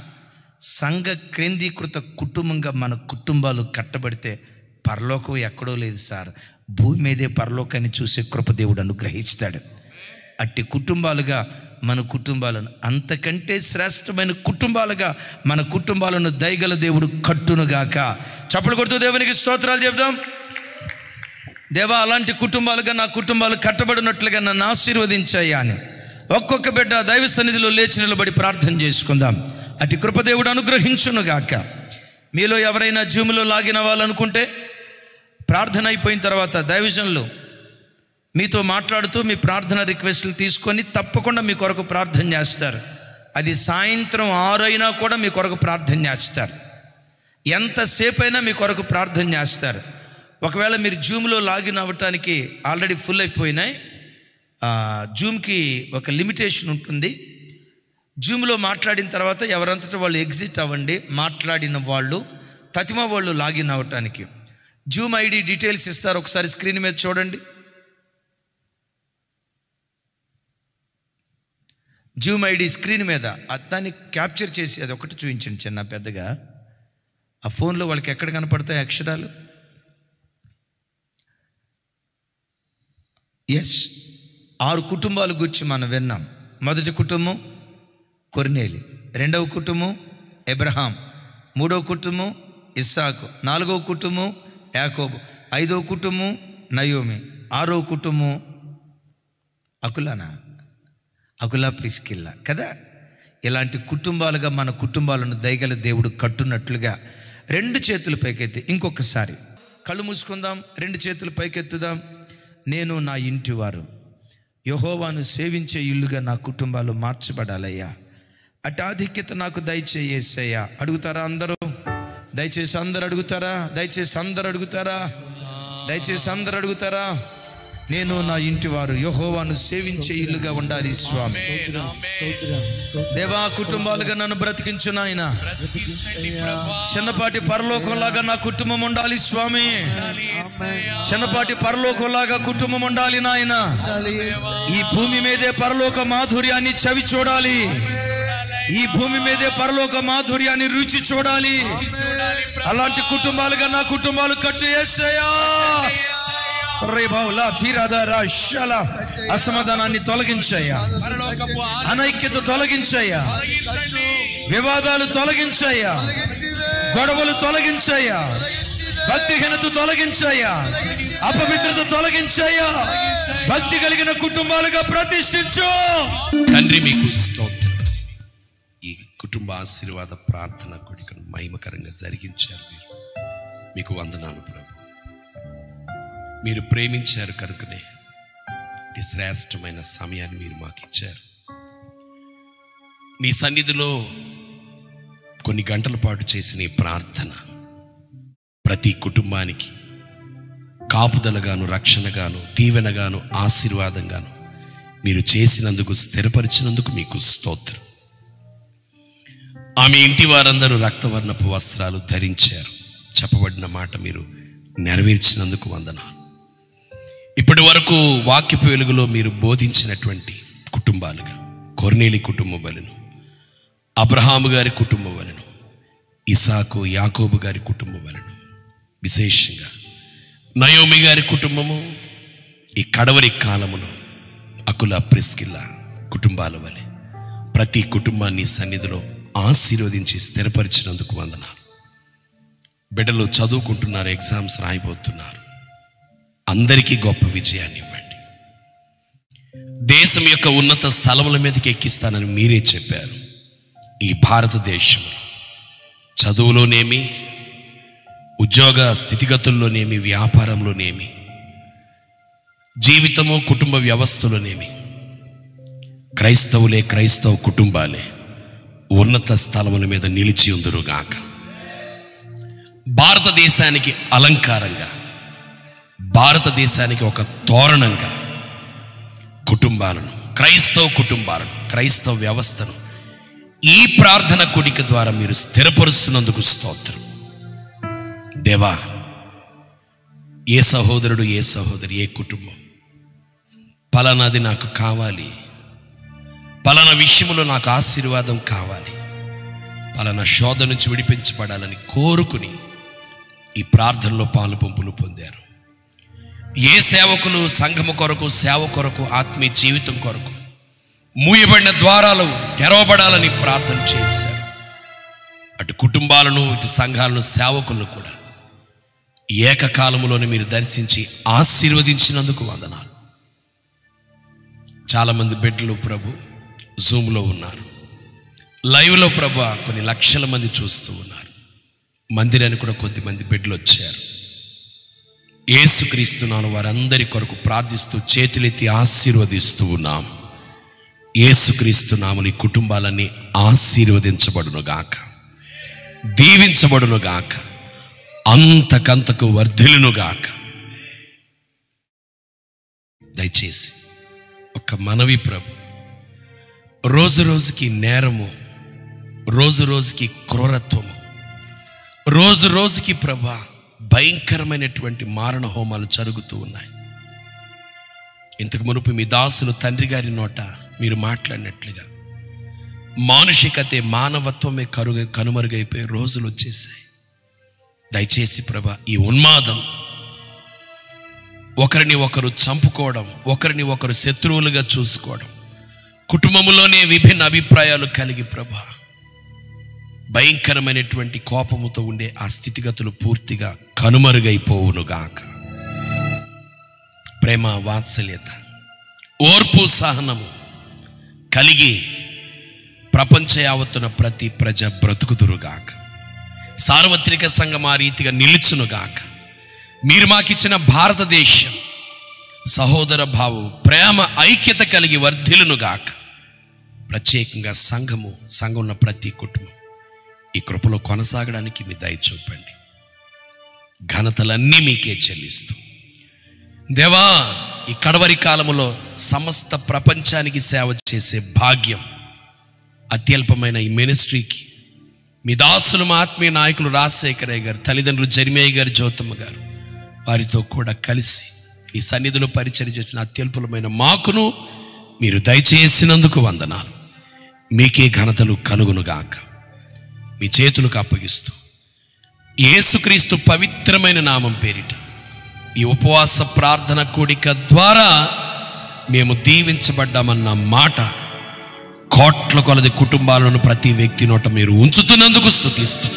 సంఘ కేంద్రీకృత కుటుంబంగా మన కుటుంబాలు కట్టబడితే పరలోకం ఎక్కడో లేదు సార్, భూమి మీదే పరలోకాన్ని చూసే కృపదేవుడు అనుగ్రహిస్తాడు. అట్టి కుటుంబాలుగా మన కుటుంబాలను, అంతకంటే శ్రేష్టమైన కుటుంబాలుగా మన కుటుంబాలను దయగల దేవుడు కట్టునుగాక. చప్పలు కొడుతూ దేవునికి స్తోత్రాలు చెప్దాం. దేవా, అలాంటి కుటుంబాలుగా నా కుటుంబాలు కట్టబడినట్లుగా నన్ను ఆశీర్వదించాయా అని ఒక్కొక్క బిడ్డ దైవ సన్నిధిలో లేచి నిలబడి ప్రార్థన చేసుకుందాం. అటు కృపదేవుడు అనుగ్రహించునుగాక. మీలో ఎవరైనా జూములో లాగిన వాళ్ళనుకుంటే ప్రార్థన అయిపోయిన తర్వాత దైవజనులు మీతో మాట్లాడుతూ మీ ప్రార్థన రిక్వెస్ట్లు తీసుకొని తప్పకుండా మీ కొరకు ప్రార్థన చేస్తారు. అది సాయంత్రం 6 అయినా కూడా మీ కొరకు ప్రార్థన చేస్తారు. ఎంతసేపు అయినా మీ కొరకు ప్రార్థన చేస్తారు. ఒకవేళ మీరు జూమ్లో లాగిన్ అవ్వటానికి ఆల్రెడీ ఫుల్ అయిపోయినాయి. జూమ్కి ఒక లిమిటేషన్ ఉంటుంది. జూమ్లో మాట్లాడిన తర్వాత ఎవరంతటా వాళ్ళు ఎగ్జిట్ అవ్వండి. మాట్లాడిన వాళ్ళు తతిమ వాళ్ళు లాగిన్ అవ్వటానికి జూమ్ ఐడి డీటెయిల్స్ ఇస్తారు. ఒకసారి స్క్రీన్ మీద చూడండి. జూమ్ ఐడి స్క్రీన్ మీద దాన్ని క్యాప్చర్ చేసి అది ఒకటి చూపించండి చిన్న పెద్దగా. ఆ ఫోన్లో వాళ్ళకి ఎక్కడ కనపడతాయి అక్షరాలు? ఎస్, 6 కుటుంబాల గురించి మనం విన్నాం. మొదటి కుటుంబం కొర్నేలి, రెండవ కుటుంబం అబ్రహాం, మూడవ కుటుంబం ఇస్సాకు, 4వ కుటుంబం యాకోబు, 5వ కుటుంబం నయోమి, 6వ కుటుంబం అకులా ప్రిస్కిల్లా కదా. ఇలాంటి కుటుంబాలుగా మన కుటుంబాలను దయగల దేవుడు కట్టున్నట్లుగా 2 చేతులు పైకెత్తి ఇంకొకసారి కళ్ళు మూసుకుందాం. 2 చేతులు పైకెత్తుదాం. నేను నా ఇంటి వారు యెహోవాను సేవించే ఇల్లుగా నా కుటుంబాలు మార్చబడాలయ్యా. అటు ఆధిక్యత నాకు దయచేయ్యా. అడుగుతారా అందరూ? దయచేసి అందరు అడుగుతారా? దయచేసి అందరు అడుగుతారా? నేను నా ఇంటి వారు యెహోవాను సేవించే ఇల్లుగా ఉండాలి స్వామి. దేవా, కుటుంబాలుగా నన్ను బ్రతికించు నాయన. చిన్నపాటి పరలోకంలాగా నా కుటుంబం ఉండాలి స్వామి. చిన్నపాటి పరలోకంలాగా కుటుంబం ఉండాలి నాయన. ఈ భూమి మీదే పరలోక మాధుర్యాన్ని చవి చూడాలి. ఈ భూమి మీదే పరలోక మాధుర్యాన్ని రుచి చూడాలి. అలాంటి కుటుంబాలుగా నా కుటుంబాలు కట్టు యేసయ్యా. అసమాధానాన్ని తొలగించయ్యా, అనైక్యత తొలగించయ్యా, వివాదాలు తొలగించయ్యా, గొడవలు తొలగించయ్యా, భక్తిహీనత తొలగించయ్యా, అపవిత్రత తొలగించయ్యా. భక్తి కలిగిన కుటుంబాలుగా ప్రతిష్ఠించు తండ్రి. మీకు స్తోత్రం. ఈ కుటుంబ ఆశీర్వాద ప్రార్థన కొడుకును మహిమకరంగా జరిగించారు. మీకు వందనాలు ప్రభు. మీరు ప్రేమించారు కనుకనే ఈ శ్రేష్టమైన సమయాన్ని మీరు మాకు ఇచ్చారు. నీ సన్నిధిలో కొన్ని గంటల పాటు చేసిన ఈ ప్రార్థన ప్రతి కుటుంబానికి కాపుదలగాను, రక్షణగాను, దీవెనగాను, ఆశీర్వాదంగాను మీరు చేసినందుకు, స్థిరపరిచినందుకు మీకు స్తోత్రం. ఆమె ఇంటి వారందరూ రక్తవర్ణపు వస్త్రాలు ధరించారు. చెప్పబడిన మాట మీరు నెరవేర్చినందుకు వందనాలు. ఇప్పటి వరకు వాక్యపు వెలుగులో మీరు బోధించినటువంటి కుటుంబాలుగా కొర్నేలి కుటుంబం వలెను, అబ్రహాము గారి కుటుంబం వలెను, ఇసాకు యాకోబు గారి కుటుంబం వలెను, విశేషంగా నయోమి గారి కుటుంబము, ఈ కడవరి కాలములో అకుల ప్రిస్కిల్లా కుటుంబాల వలె ప్రతి కుటుంబాన్ని సన్నిధిలో ఆశీర్వదించి స్థిరపరిచినందుకు వందనాలు. బిడ్డలు చదువుకుంటున్నారు, ఎగ్జామ్స్ రాయిపోతున్నారు. అందరికీ గొప్ప విజయాన్ని ఇవ్వండి. దేశం యొక్క ఉన్నత స్థలముల మీదకి ఎక్కిస్తానని మీరే చెప్పారు. ఈ భారతదేశంలో చదువులోనేమి, ఉద్యోగ స్థితిగతుల్లోనేమి, వ్యాపారంలోనేమి, జీవితము, కుటుంబ వ్యవస్థలోనేమి క్రైస్తవులే, క్రైస్తవ కుటుంబాలే ఉన్నత స్థలముల మీద నిలిచి ఉందురుగాక. భారతదేశానికి అలంకారంగా, భారతదేశానికి ఒక తోరణంగా కుటుంబాలను, క్రైస్తవ కుటుంబాలను, క్రైస్తవ వ్యవస్థను ఈ ప్రార్థన కూడిక ద్వారా మీరు స్థిరపరుస్తున్నందుకు స్తోత్రం. దేవా, ఏ సహోదరుడు, ఏ సహోదరి, ఏ కుటుంబం పలానాది నాకు కావాలి, పలానా విషయంలో నాకు ఆశీర్వాదం కావాలి, పలానా శోధ నుంచి విడిపించబడాలని కోరుకుని ఈ ప్రార్థనలో పాలు పంపులు పొందారు. ఏ సేవకులు సంఘము కొరకు, సేవ కొరకు, ఆత్మీయ జీవితం కొరకు మూయబడిన ద్వారాలు తెరవబడాలని ప్రార్థన చేశారు. అటు కుటుంబాలను, ఇటు సంఘాలను, సేవకులను కూడా ఏకకాలంలోనే మీరు దర్శించి ఆశీర్వదించినందుకు వందనాలు. చాలామంది బిడ్డలు ప్రభు జూమ్లో ఉన్నారు, లైవ్లో ప్రభు కొన్ని లక్షల మంది చూస్తూ ఉన్నారు. మందిరానికి కూడా కొద్దిమంది బిడ్డలు వచ్చారు. యేసుక్రీస్తు నామమున వారందరి కొరకు ప్రార్థిస్తూ చేతులెత్తి ఆశీర్వదిస్తూ ఉన్నాం. యేసుక్రీస్తు నామమున ఈ కుటుంబాలన్నీ ఆశీర్వదించబడునుగాక, దీవించబడునుగాక, అంతకంతకు వర్ధిల్లునుగాక. దయచేసి ఒక మనవి ప్రభు, రోజు రోజుకి నేరము, రోజు రోజుకి క్రూరత్వము, రోజు రోజుకి ప్రభా భయంకరమైనటువంటి మారణ హోమాలు జరుగుతూ ఉన్నాయి. ఇంతకు మునుపు మీ దాసులు తండ్రి గారి నోట మీరు మాట్లాడినట్లుగా మానుషికతే, మానవత్వమే కనుమరుగైపోయే రోజులు వచ్చేసాయి. దయచేసి ప్రభా ఈ ఉన్మాదం, ఒకరిని ఒకరు చంపుకోవడం, ఒకరిని ఒకరు శత్రువులుగా చూసుకోవడం, కుటుంబంలోనే విభిన్న అభిప్రాయాలు కలిగి ప్రభా భయంకరమైనటువంటి కోపముతో ఉండే ఆ స్థితిగతులు పూర్తిగా కనుమరుగైపోవునుగాక. ప్రేమ, వాత్సల్యత, ఓర్పు, సహనము కలిగి ప్రపంచ యావత్తున ప్రతి ప్రజ బ్రతుకుదురుగాక. సార్వత్రిక సంఘం ఆ రీతిగా నిలుచునుగాక. మీరు మాకిచ్చిన భారతదేశం సహోదర భావం, ప్రేమ, ఐక్యత కలిగి వర్ధిల్లునుగాక. ప్రత్యేకంగా సంఘంలో ప్రతి కుటుంబం ఈ కృపలో కొనసాగడానికి మీ దయ చూపండి. ఘనతలన్నీ మీకే చెల్లిస్తూ దేవా, ఈ కడవరి కాలములో సమస్త ప్రపంచానికి సేవ చేసే భాగ్యం అత్యల్పమైన ఈ మినిస్ట్రీకి మీ దాసులు, మా ఆత్మీయ నాయకులు రాజశేఖరయ్య గారు, తల్లిదండ్రులు జరిమయ్య గారు, జ్యోతమ్మ గారు, వారితో కూడా కలిసి ఈ సన్నిధిలో పరిచయం చేసిన అత్యల్పమైన మాకును మీరు దయచేసినందుకు వందనాలు. మీకే ఘనతలు కలుగునుగాక. మీ చేతులకు అప్పగిస్తూ యేసుక్రీస్తు పవిత్రమైన నామం పేరిట ఈ ఉపవాస ప్రార్థన కూడిక ద్వారా మేము దీవించబడ్డామన్న మాట కోట్ల కొలది కుటుంబాలను ప్రతి వ్యక్తి నోట మీరు ఉంచుతున్నందుకు స్తుతిస్తూ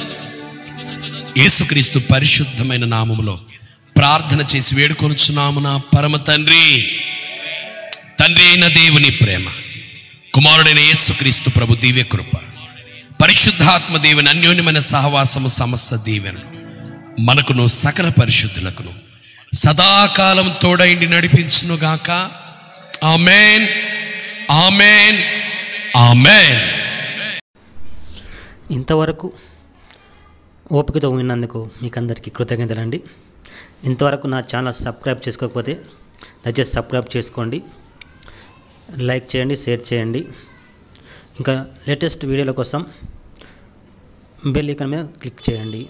యేసుక్రీస్తు పరిశుద్ధమైన నామములో ప్రార్థన చేసి వేడుకొనుచున్నాము నా పరమ తండ్రి. తండ్రి అయిన దేవుని ప్రేమ, కుమారుడైన యేసుక్రీస్తు ప్రభు దివ్య కృప, పరిశుద్ధాత్మ దేవుని అన్యోన్యమైన సహవాసము, సమస్త దీవెనలు మనకును సకల పరిశుద్ధులకును సదాకాలం తోడైండి నడిపించునుగాక. ఆమేన్, ఆమేన్, ఆమేన్. ఇంతవరకు ఓపికతో విన్నందుకు మీకు అందరికీ కృతజ్ఞతలండి. ఇంతవరకు నా ఛానల్ సబ్స్క్రైబ్ చేసుకోకపోతే దయచేసి సబ్స్క్రైబ్ చేసుకోండి, లైక్ చేయండి, షేర్ చేయండి. ఇంకా లేటెస్ట్ వీడియోల కోసం బెల్ ఐకాన్ మీద క్లిక్ చేయండి.